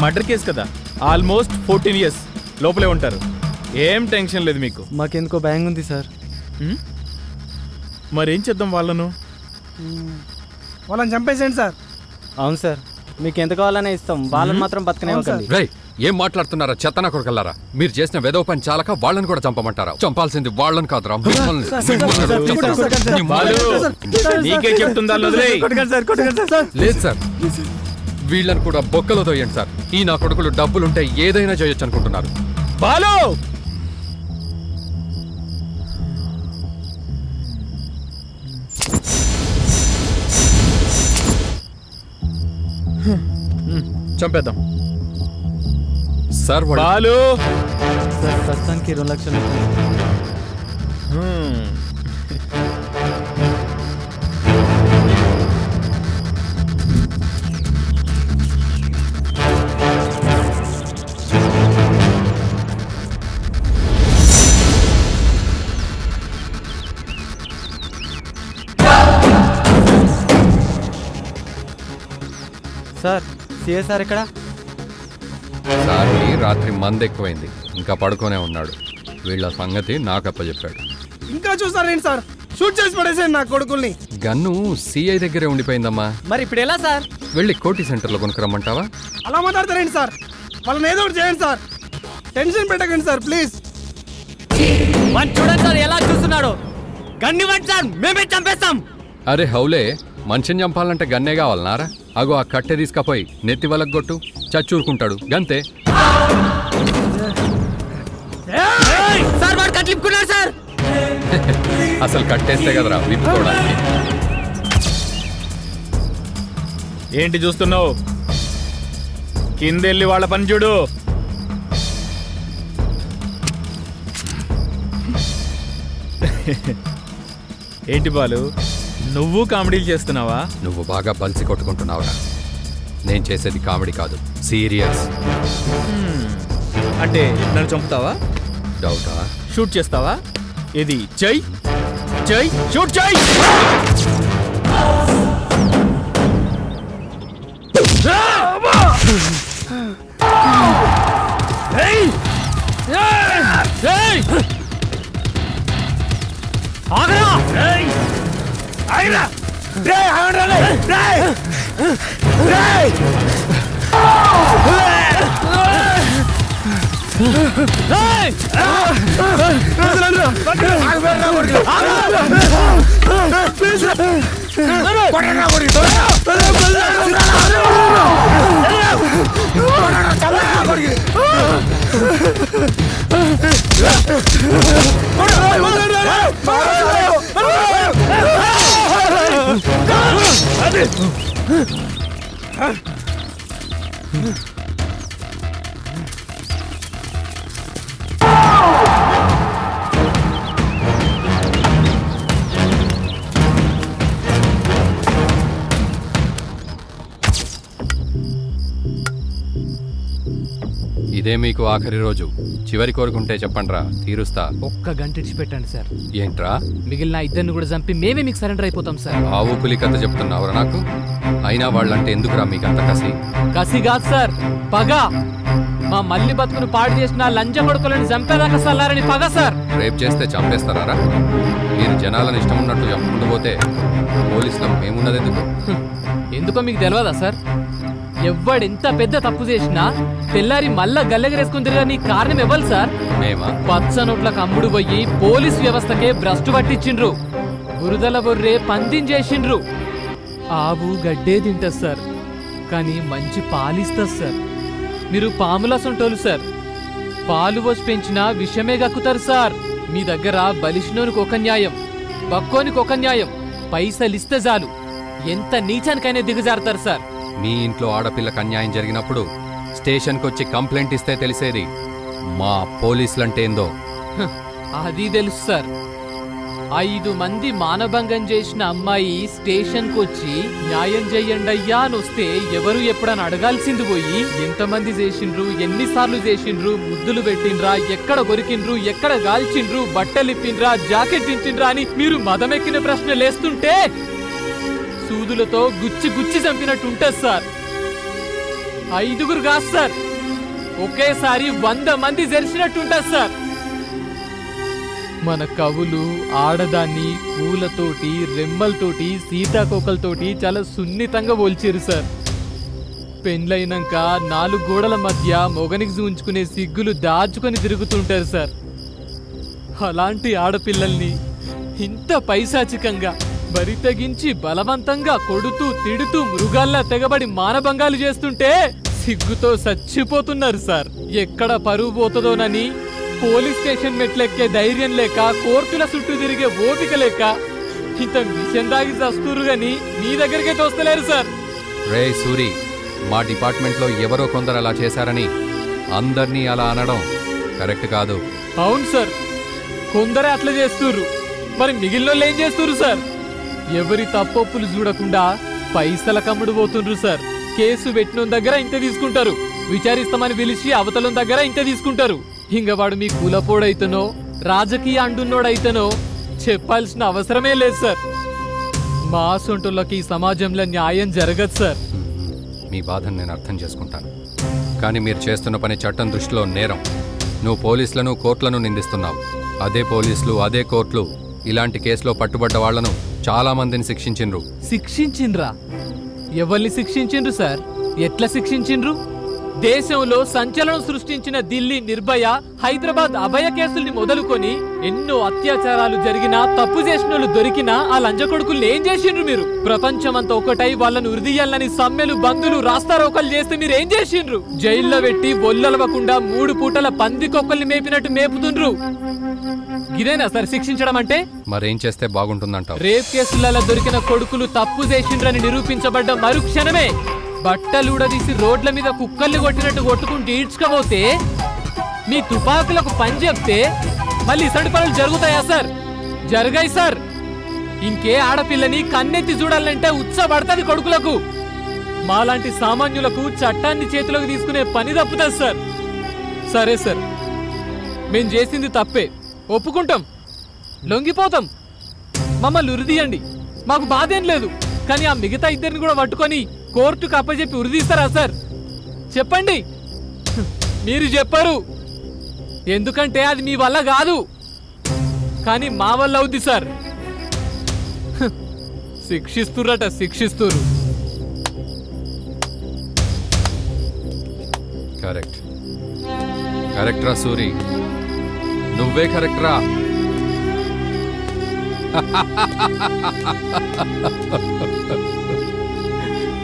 మర్డర్ కేసు కదా, ఆల్మోస్ట్ 14 years లోపలే ఉంటారు. ఏం టెన్షన్ లేదు మీకు. మాకెందుకో భయం ఉంది సార్. మరేం చేద్దాం వాళ్ళను? వాళ్ళని చంపేసేయండి సార్. అవును సార్, మీకు ఎంత కావాలనే ఇస్తాం, వాళ్ళని మాత్రం బతకనివ్వకండి. రేయ్, ఏం మాట్లాడుతున్నారా చెత్తనా కొడుకల్లారా? మీరు చేసిన వెధవ పని చాలక వాళ్ళని కూడా చంపమంటారా? చంపాల్సింది వాళ్ళని కాదురా, మిమ్మల్ని. నీకే చెప్తుందా? లేదు సార్, వీళ్ళని కూడా బొక్కలో తోయండి సార్. ఈ నా కొడుకులు డబ్బులుంటే ఏదైనా చేయొచ్చు అనుకుంటున్నారు. బాలు, చంపేద్దాం సార్. బాలు సార్, ప్రస్తుతానికి 2 లక్షలు. సార్, సిఎస్ఆర్ ఎక్కడ? సార్కి రాత్రి మందు ఎక్కువైంది, ఇంకా పడుకోనే ఉన్నాడు. వీళ్ళ సంగతి నాకు అప్పచెప్పాడు. ఇంకా చూస్తారేంటి సార్? షూట్ చేసి పడేసేయండి నా కొడుకుల్ని. గన్ను సిఐ దగ్గరే ఉండిపోయిందమ్మా. మరి ఇప్పుడు ఎలా సార్? వెళ్ళి కోటి సెంటర్లో కొనుక్కరమ్మంటావా? అలా మాట్లాడతారేంటి సార్? వాళ్ళని ఏదో ఒకటి చేయండి సార్. టెన్షన్ పెట్టకండి సార్ ప్లీజ్. చూడండి సార్ ఎలా చూస్తున్నాడు. గన్నివ్వండి సార్, మేమే చంపేస్తాం. అరే హౌలే, మనిషిని చంపాలంటే గన్నే కావాలన్నారా? అగో ఆ కట్టె తీసుకపోయి నెత్తి వలకు కొట్టు, చచ్చూరుకుంటాడు గంతే. సార్ వాడు కట్లిప్పుకున్నాడు సార్. అసలు కట్టేస్తే కదరా విప్పుకోవడానికి. ఏంటి చూస్తున్నావు? కిందెళ్ళి వాళ్ళ పని చూడు. ఏంటి బాలు, నువ్వు కామెడీలు చేస్తున్నావా? నువ్వు బాగా బలిసి కొట్టుకుంటున్నావురా. నేను చేసేది కామెడీ కాదు, సీరియస్. అంటే నన్ను చంపుతావా? డౌటా? షూట్ చేస్తావా? ఇది చెయ్ చెయ్, షూట్ చెయ్. ఇదే మీకు ఆఖరి రోజు. చివరి కోరుకుంటే చెప్పండ్రా, తీరుస్తా. ఒక్క గంట ఇచ్చిపెట్టండి సార్. ఏంట్రా? మిగిలిన ఇద్దరిని కూడా చంపి మేమే మీకు సరెండర్ అయిపోతాం సార్. ఆవు పులి కథ చెప్తున్నావురా నాకు? అయినా వాళ్ళంటే ఎందుకురా మీకు అంత కసి? కసి కాదు సార్, పగ. మా మల్లి బతుకును పాడు చేసిన లంజ కొడుకులని చంపేదాకా సల్లారని పగ సార్. రేపు చేస్తే చంపేస్తారా? మీరు జనాలను ఇష్టం ఉన్నట్టు చంపుకుంటూ పోతే పోలీసులకు మేమున్నది ఎందుకు? ఎందుకో మీకు తెలియదా సార్? ఎవ్వడెంత పెద్ద తప్పు చేసినా తెల్లారి మళ్ళా గల్లెగరేసుకుని తిరగని కారణం ఇవ్వాలి సార్. పచ్చ నోట్లకు అమ్ముడు పోయి పోలీస్ వ్యవస్థకే భ్రష్టు పట్టించిండ్రు. బురదల బొర్రే పందించేసిండ్రు. ఆవు గడ్డే తింటది సార్, కానీ మంచి పాలిస్తుంది సార్. మీరు పాముల సొంటోలు సార్. పాలు పోసి పెంచినా విషమే గక్కుతారు సార్. మీ దగ్గర బలిష్నోనికి ఒక న్యాయం, బక్కోనికి ఒక న్యాయం. పైసలిస్తే చాలు ఎంత నీచానికైనా దిగజారుతారు సార్. మీ ఇంట్లో ఆడపిల్లకి అన్యాయం జరిగినప్పుడు స్టేషన్కి వచ్చి కంప్లైంట్ ఇస్తే తెలిసేది మా పోలీసులంటే ఏందో. అది తెలుసు సార్. 5 మంది మానభంగం చేసిన అమ్మాయి స్టేషన్కి వచ్చి న్యాయం చెయ్యండి అయ్యా అని వస్తే ఎవరు ఎప్పుడని అడగాల్సింది పోయి ఎంతమంది చేసిండ్రు, ఎన్నిసార్లు చేసిండ్రు, ముద్దులు పెట్టిండ్రా, ఎక్కడ కొరికిండ్రు, ఎక్కడ గాల్చిండ్రు, బట్టలిప్పిండ్రా, జాకెట్ ఇచ్చిండ్రా అని మీరు మదమెక్కిన ప్రశ్నలేస్తుంటే సూదులతో గుచ్చి గుచ్చి చంపినట్టు ఉంటుంది సార్. 5 కాదు సార్, ఒకేసారి 100 మంది జరిచినట్టుంటుంది సార్. మన కవులు ఆడదాన్ని పూలతోటి, రెమ్మలతోటి, సీతాకోకలతోటి చాలా సున్నితంగా పోల్చారు సార్. పెండ్లైనాక 4 గోడల మధ్య మొగనికి చూంచుకునే సిగ్గులు దాచుకొని తిరుగుతుంటారు సార్. అలాంటి ఆడపిల్లల్ని ఇంత పైశాచికంగా బరి తెగించి బలవంతంగా కొడుతూ తిడుతూ మృగాల్లా తెగబడి మానభంగాలు చేస్తుంటే సిగ్గుతో చచ్చిపోతున్నారు సార్. ఎక్కడ పరువు పోతుందోనని పోలీస్ స్టేషన్ మెట్లెక్కే ధైర్యం లేక, కోర్టుల చుట్టూ తిరిగే ఓపిక లేక ఇంత మిషన్ దాగి చస్తురు గాని మీ దగ్గరికే తోస్తలేరు సార్. రే సూరి, మా డిపార్ట్మెంట్లో ఎవరో కొందరు అలా చేశారని అందర్నీ అలా అనడం కరెక్ట్ కాదు. అవును సార్, కొందరే అట్లా చేస్తుర్రు. మరి మిగిలిన ఏం చేస్తుర్రు సార్? ఎవరి తప్పొప్పులు చూడకుండా పైసల కమ్ముడు పోతుండ్రు సార్. కేసు పెట్టిన దగ్గర ఇంత తీసుకుంటారు, విచారిస్తామని పిలిచి అవతలం దగ్గర ఇంత తీసుకుంటారు. ఇంక వాడు మీ కూలపోడైతేనో రాజకీయ అండున్నోడైతేనో చెప్పాల్సిన అవసరమే లేదు సార్. మా సొంటులకి సమాజంలో న్యాయం జరగదు సార్. మీ బాధను నేను అర్థం చేసుకుంటాను, కానీ మీరు చేస్తున్న పని చట్టం దృష్టిలో నేరం. నువ్వు పోలీసులను, కోర్టులను నిందిస్తున్నావు. అదే పోలీసులు, అదే కోర్టులు ఇలాంటి కేసులో పట్టుబడ్డ వాళ్లను చాలా మందిని శిక్షించిండ్రు. శిక్షించిండ్రా? ఎవరిని శిక్షించిండ్రు సార్? ఎట్లా శిక్షించిండ్రు? దేశంలో సంచలనం సృష్టించిన ఢిల్లీ నిర్భయ, హైదరాబాద్ అభయ కేసుల్ని మొదలుకొని ఎన్నో అత్యాచారాలు జరిగినా, తప్పు చేసినోళ్ళు దొరికినా ఆ లంజకొడుకుల్ని ఏం చేసిండ్రు మీరు? ప్రపంచమంతా ఒకటై వాళ్ళను ఉరిదీయాలని సమ్మెలు, బందులు, రాస్తారోకలు చేస్తే మీరు ఏం చేసిండ్రు? జైల్లో పెట్టి ఒల్లలవకుండా 3 పూటల పందికొక్కల్ని మేపినట్టు మేపుతుండ్రు. ఇదేనా సార్ శిక్షించడం అంటే? మరేం చేస్తే బాగుంటుందంటావు? రేప్ కేసులలో దొరికిన కొడుకులు తప్పు చేసిండ్రని నిరూపించబడ్డ మరుక్షణమే బట్టలుడదీసి రోడ్ల మీద కుక్కల్ని కొట్టినట్టు కొట్టుకుంటూ ఈడ్చుకపోతే మీ తుపాకులకు పని చెప్తే మళ్ళీ ఇసంటి పనులు జరుగుతాయా సార్? జరగాయి సార్. ఇంకే ఆడపిల్లని కన్నెత్తి చూడాలంటే ఉత్సపడుతుంది కొడుకులకు. మాలాంటి సామాన్యులకు చట్టాన్ని చేతిలోకి తీసుకునే పని తప్పుతుంది సార్. సరే సార్, మేం చేసింది తప్పే, ఒప్పుకుంటాం, లొంగిపోతాం, మమ్మల్ని ఉరిదీయండి, మాకు బాధేం లేదు. కానీ ఆ మిగతా 2 కూడా పట్టుకొని కోర్టుకు అప్పచెప్పి ఉరిదీస్తారా సార్? చెప్పండి. మీరు చెప్పరు, ఎందుకంటే అది మీ వల్ల కాదు, కానీ మా వల్ల అవుద్ది సార్. శిక్షిస్తురట, శిక్షిస్తురు. కరెక్ట్ కరెక్ట్ రా సూరి, నువ్వే కరెక్ట్ రా.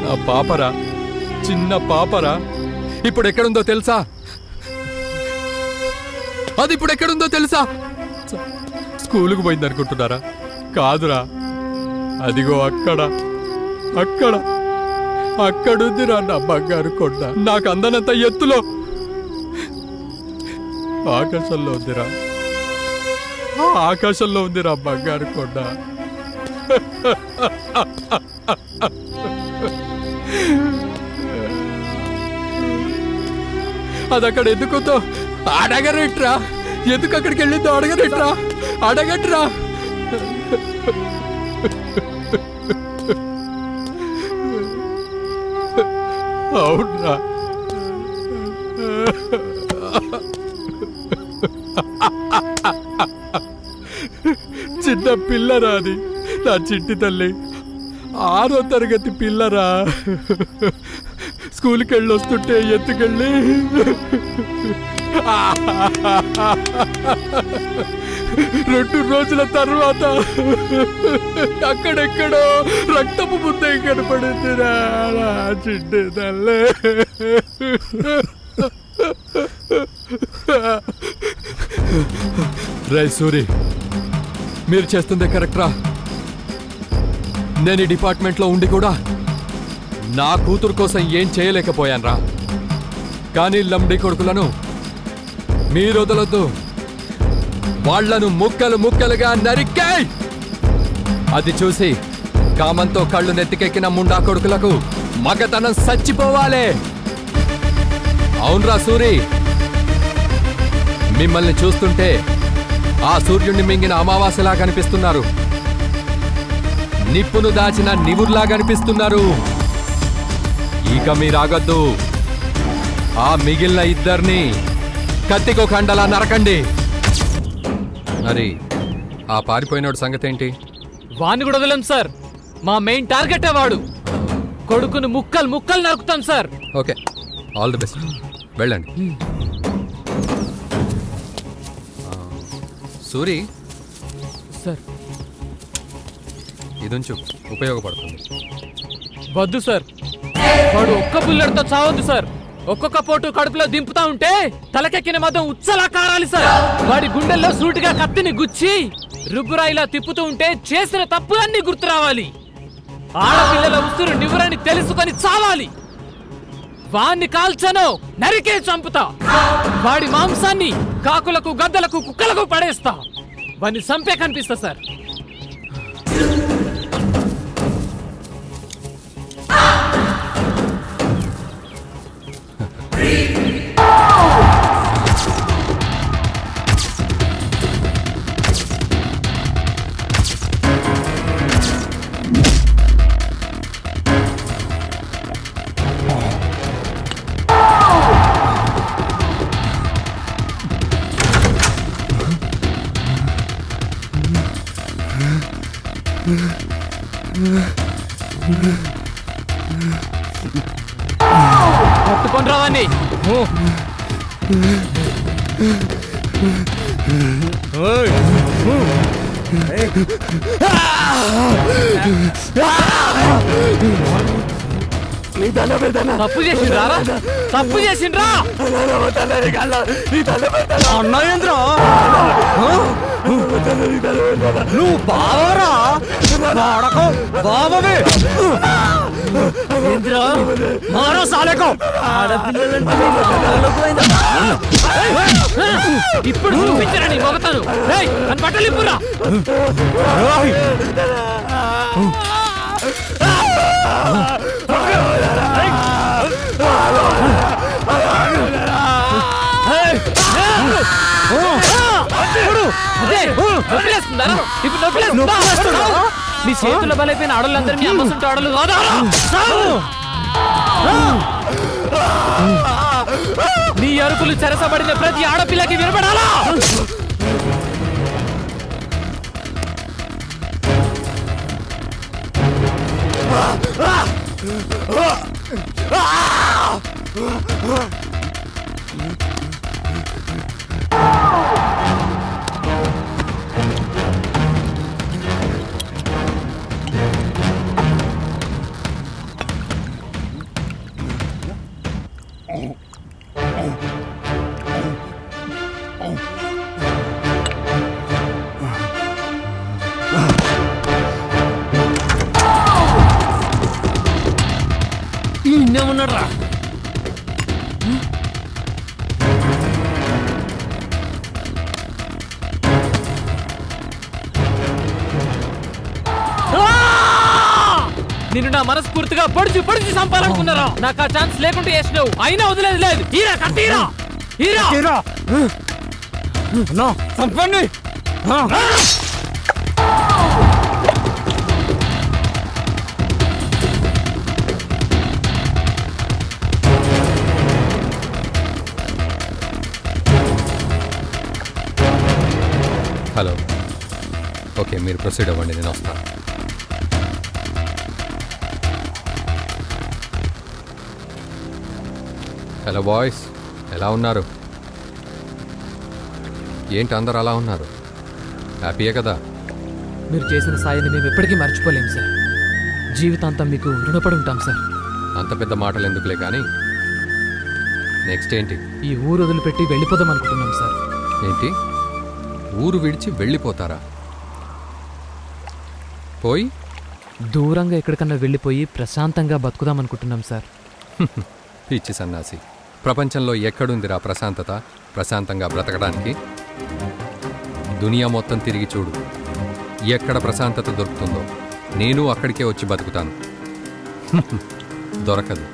నా పాపరా, చిన్న పాపరా, ఇప్పుడు ఎక్కడుందో తెలుసా? అది ఇప్పుడు ఎక్కడుందో తెలుసా? స్కూలుకు పోయింది అనుకుంటున్నారా? కాదురా, అదిగో అక్కడ అక్కడ అక్కడుందిరా నా బంగారు కొండ. నాకు అందనంత ఎత్తులో ఆకాశంలో ఉందిరా, ఆకాశంలో ఉందిరా బంగారు కొండ. అది అక్కడ ఎందుకుందో అడగరేట్రా, ఎందుకు అక్కడికి వెళ్ళిందో అడగరేట్రా, అడగట్రా. అవునరా, చిన్న పిల్లరా అది, నా చిట్టి తల్లి. 6వ తరగతి పిల్లరా. స్కూల్కి వెళ్ళి వస్తుంటే ఎత్తుకెళ్ళి 2 రోజుల తర్వాత అక్కడెక్కడో రక్తపు ముద్ద కనపడిందిరా చిట్టి తల్లి. రై సూరి, మీరు చేస్తుందే కరెక్ట్రా. నేను ఈ డిపార్ట్మెంట్లో ఉండి కూడా నా కూతురు కోసం ఏం చేయలేకపోయానురా. కానీ లంబడి కొడుకులను మీరు వదలొద్దు, వాళ్లను ముక్కలు ముక్కలుగా నరికాయ్. అది చూసి కామంతో కళ్ళు నెత్తికెక్కిన ముండా కొడుకులకు మగతనం చచ్చిపోవాలి. అవునరా సూరి, మిమ్మల్ని చూస్తుంటే ఆ సూర్యుడిని మింగిన అమావాస్యలా కనిపిస్తున్నారు, నిప్పును దాచిన నివుర్లా కనిపిస్తున్నారు. ఇక మీరాగద్దు, ఆ మిగిలిన ఇద్దరిని కత్తికో కండలా నరకండి. మరి ఆ పారిపోయినోడు సంగతి ఏంటి? వాణ్ణి కూడా వదలం సార్, మా మెయిన్ టార్గెట్ వాడు. కొడుకును ముక్కలు ముక్కలు నరుకుతాం sir. Okay, all the best, వెళ్ళండి. సూరి సార్, ఇదుంచు, ఉపయోగపడుతుంది. వద్దు సార్, వాడు ఒక్క బుల్లెట్తో చావద్దు సార్. ఒక్కొక్క పోటు కడుపులో దింపుతా ఉంటే తలకెక్కిన మతం ఉచ్చలా కారాలి సార్. వాడి గుండెల్లో సూటిగా కత్తిని గుచ్చి రుబ్బురాయిలా తిప్పుతూ ఉంటే చేసిన తప్పులన్నీ గుర్తు రావాలి. ఆడపిల్లల ఉసురు నివురని తెలుసుకొని చావాలి. వాణ్ణి కాల్చను, నరికే చంపుతా. వాడి మాంసాన్ని కాకులకు, గద్దలకు, కుక్కలకు పడేస్తా. వాడిని చంపే కనిపిస్తా సార్. పట్టుకొని రావాన్ని. తప్పు చేసిండ్రా, తప్పు చేసిండ్రా. అన్నయేంద్ర, నువ్వు బావరా? వాడకో బావవే. మారో సాలేకో. ఇప్పుడు చూపించరా నీ మొగతాను. అని బట్టలిప్పురా. నీ చేతుల బలైపోయిన ఆడోళ్ళందరూ మీ అమ్మసుంటే ఆడలు కాదా? నీ అరుపులు చెరసబడిన ప్రతి ఆడపిల్లకి వినపడాలా? ఉన్నాడ్రా. నిన్ను నా మనస్ఫూర్తిగా పొడిచి పొడిచి చంపాలనుకున్నారా? నాకు ఆ ఛాన్స్ లేకుంటే వేసినావు, అయినా వదిలేదు లేదు. హీరా కట్టీరా, హీరా చంపండి. హలో, ఓకే, మీరు ప్రొసీడ్ అవ్వండి, నేను వస్తాను. హలో బాయ్స్, ఎలా ఉన్నారు? ఏంటి అందరు అలా ఉన్నారు? హ్యాపీయే కదా? మీరు చేసిన సాయాన్ని మేము ఎప్పటికీ మర్చిపోలేము సార్. జీవితాంతం మీకు రుణపడి ఉంటాం సార్. అంత పెద్ద మాటలు ఎందుకులే కానీ నెక్స్ట్ ఏంటి? ఈ ఊరు వదిలిపెట్టి వెళ్ళిపోదాం అనుకుంటున్నాం సార్. ఏంటి, ఊరు విడిచి వెళ్ళిపోతారా? పోయి దూరంగా ఎక్కడికన్నా వెళ్ళిపోయి ప్రశాంతంగా బతుకుదాం అనుకుంటున్నాం సార్. పిచ్చి సన్నాసి, ప్రపంచంలో ఎక్కడుందిరా ప్రశాంతత? ప్రశాంతంగా బ్రతకడానికి దునియా మొత్తం తిరిగి చూడు, ఎక్కడ ప్రశాంతత దొరుకుతుందో. నేను అక్కడికే వచ్చి బతుకుతాను. దొరకదు.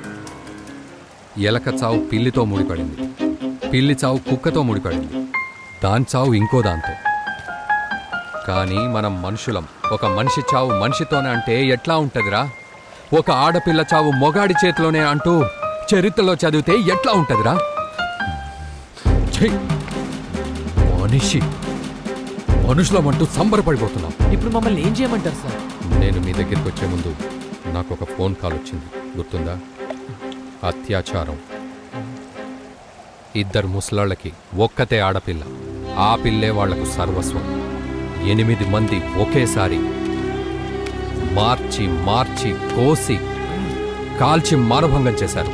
ఎలక చావు పిల్లితో ముడిపడింది, పిల్లి చావు కుక్కతో ముడిపడింది, దాని చావు ఇంకో దాంతో. కానీ మనం మనుషులం. ఒక మనిషి చావు మనిషితోనే అంటే ఎట్లా ఉంటదిరా? ఒక ఆడపిల్ల చావు మొగాడి చేతిలోనే అంటూ చరిత్రలో చదివితే ఎట్లా ఉంటదిరా? మనుషులమంటూ సంబరపడిపోతున్నాం. ఇప్పుడు మమ్మల్ని ఏం చేయమంటారు సార్? నేను మీ దగ్గరికి వచ్చే ముందు నాకు ఒక ఫోన్ కాల్ వచ్చింది, గుర్తుందా? అత్యాచారం. 2 ముసలాళ్ళకి ఒక్కతే ఆడపిల్ల, ఆ పిల్లే వాళ్లకు సర్వస్వం. 8 మంది ఒకేసారి మార్చి మార్చి కోసి కాల్చి మానభంగం చేశారు.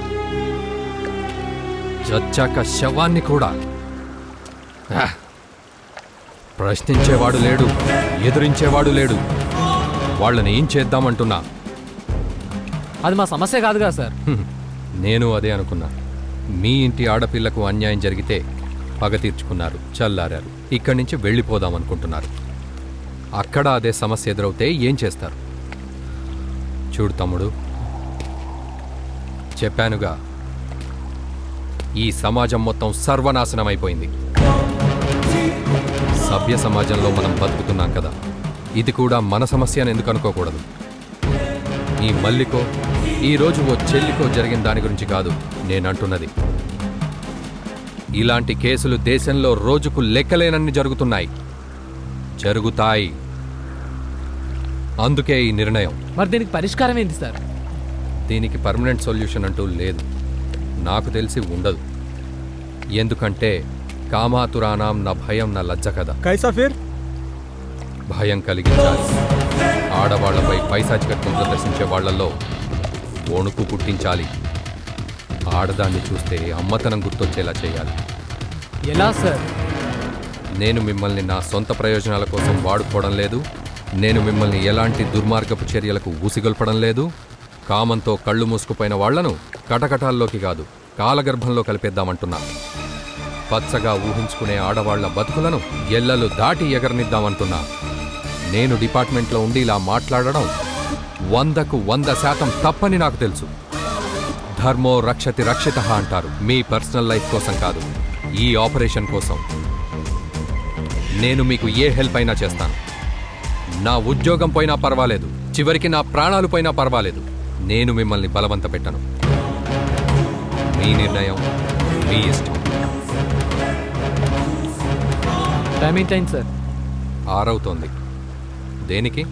చచ్చాక శవాన్ని కూడా ప్రశ్నించేవాడు లేడు, ఎదురించేవాడు లేడు. వాళ్ళని ఏం చేద్దామంటున్నా? అది మా సమస్య కాదుగా సార్. నేను అదే అనుకున్నా. మీ ఇంటి ఆడపిల్లకు అన్యాయం జరిగితే పగ తీర్చుకున్నారు, చల్లారారు. ఇక్కడి నుంచి వెళ్ళిపోదాం అనుకుంటున్నారు. అక్కడ అదే సమస్య ఎదురవుతే ఏం చేస్తారు? చూడు తమ్ముడు, చెప్పానుగా, ఈ సమాజం మొత్తం సర్వనాశనమైపోయింది. సభ్య సమాజంలో మనం బతుకుతున్నాం కదా, ఇది కూడా మన సమస్య అని ఎందుకు అనుకోకూడదు? ఈ మల్లికో ఈరోజు ఓ చెల్లికో జరిగిన దాని గురించి కాదు నేనంటున్నది. ఇలాంటి కేసులు దేశంలో రోజుకు లెక్కలేనన్ని జరుగుతున్నాయి, జరుగుతాయి. అందుకే ఈ నిర్ణయం. మరి దీనికి పరిష్కారం ఏంటి సార్? దీనికి పర్మనెంట్ సొల్యూషన్ అంటూ లేదు, నాకు తెలిసి ఉండదు. ఎందుకంటే కామాతురానాం నా భయం నా లజ్జ కదా. కైసా ఫిర్? భయం కలిగించాలి. ఆడవాళ్లపై పైశాచికత్వం ప్రదర్శించే వాళ్లలో వణుకు పుట్టించాలి. ఆడదాన్ని చూస్తే అమ్మతనం గుర్తొచ్చేలా చేయాలి. ఎలా సార్? నేను మిమ్మల్ని నా సొంత ప్రయోజనాల కోసం వాడుకోవడం లేదు. నేను మిమ్మల్ని ఎలాంటి దుర్మార్గపు చర్యలకు ఊసిగొల్పడం లేదు. కామంతో కళ్ళు మూసుకుపోయిన వాళ్లను కటకటాల్లోకి కాదు, కాలగర్భంలో కలిపేద్దామంటున్నా. పచ్చగా ఊహించుకునే ఆడవాళ్ల బతుకులను ఎల్లలు దాటి ఎగరనిద్దామంటున్నా. నేను డిపార్ట్మెంట్లో ఉండి ఇలా మాట్లాడడం 100కు 100% తప్పని నాకు తెలుసు. ధర్మో రక్షతి రక్షితః అంటారు. మీ పర్సనల్ లైఫ్ కోసం కాదు, ఈ ఆపరేషన్ కోసం. నేను మీకు ఏ హెల్ప్ అయినా చేస్తాను. నా ఉద్యోగం పోయినా పర్వాలేదు, చివరికి నా ప్రాణాలు పోయినా పర్వాలేదు. నేను మిమ్మల్ని బలవంత పెట్టను. మీ నిర్ణయం, మీ ఇష్టం. టైమింగ్ టైం సార్ 6 అవుతోంది. దేనికి?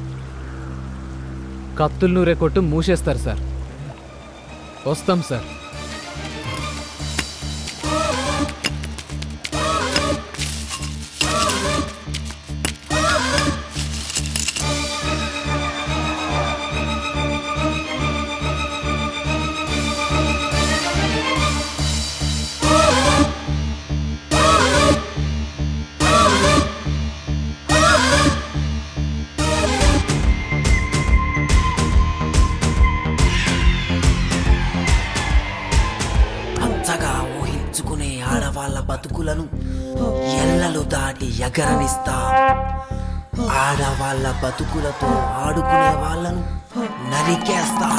కత్తులు నూరే కొట్టు మూసేస్తారు సార్. వస్తాం సార్. బతుకులను ఎల్లలు దాటి ఎగరనిస్తా. ఆడవాళ్ళ బతుకులతో ఆడుకునే వాళ్ళను నరికేస్తా.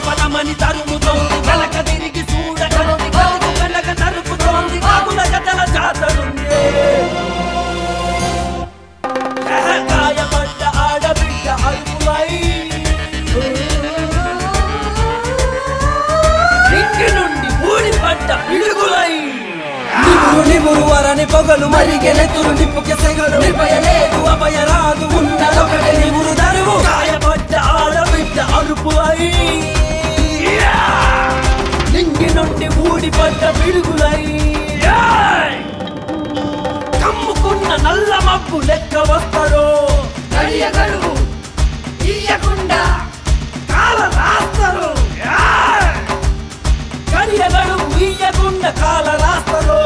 పదమని తరుముతోంది వెనక తిరిగి చూడగలది వెనక నరుకుతోంది కాకుల గతల జాతరుంది. గాయపడ్డ ఆడబిడ్డ అరుపులై ఇంటి నుండి ఊడిపడ్డ పిడుగులై నిమురు నిమురు వరని పొగలు మరిగెనెతురు నిప్పుకి సెగలు నిర్భయలేదు అభయరాదు ఉన్నదొకటి నిమురు దరువు. గాయపడ్డ ఆడబిడ్డ అరుపులై నింగి నుండి ఊడిపడ్డ పిడుగులై కమ్ముకున్న నల్ల మబ్బు లెక్క వస్తారో గడియ గడువు ఇయ్యకుండా కాల రాస్తారు. గడియ గడువు ఇయ్యకుండా కాల రాస్తారు.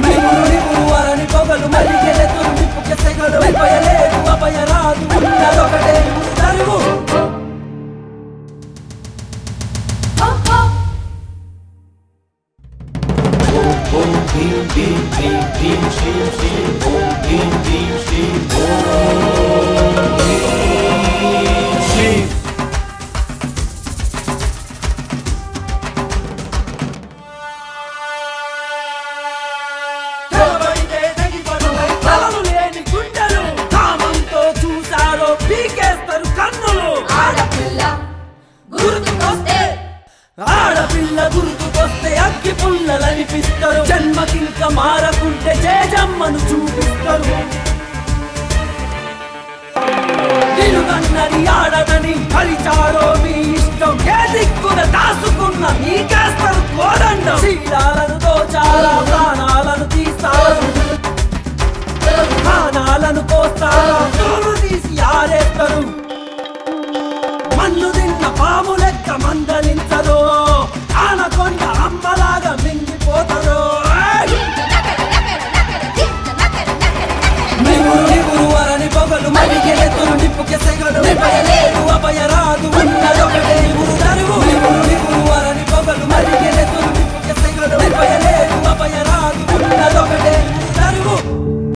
నిమురు నిమురు వరని పొగలు మరిగెనెతురు నిప్పుకి సెగలు నిర్భయలేదు అభయరాదు ఉన్నదొకటే నిమురు దరువు. తలలు లేని గుండెలు కామంతో చూసారో పీకేస్తారు కన్నులు. ఆడపిల్ల గుర్తుకొస్తే అగ్గి పుల్లలనిపిస్తారు. జన్మకింక మారకుంటే జేజమ్మను చూపిస్తారు. నిలుగన్నది ఆడదని పరిచారో మీ ఇష్టం. ఏ దిక్కున దాసుకున్న మీకేస్తారు కోదండం. శీలాల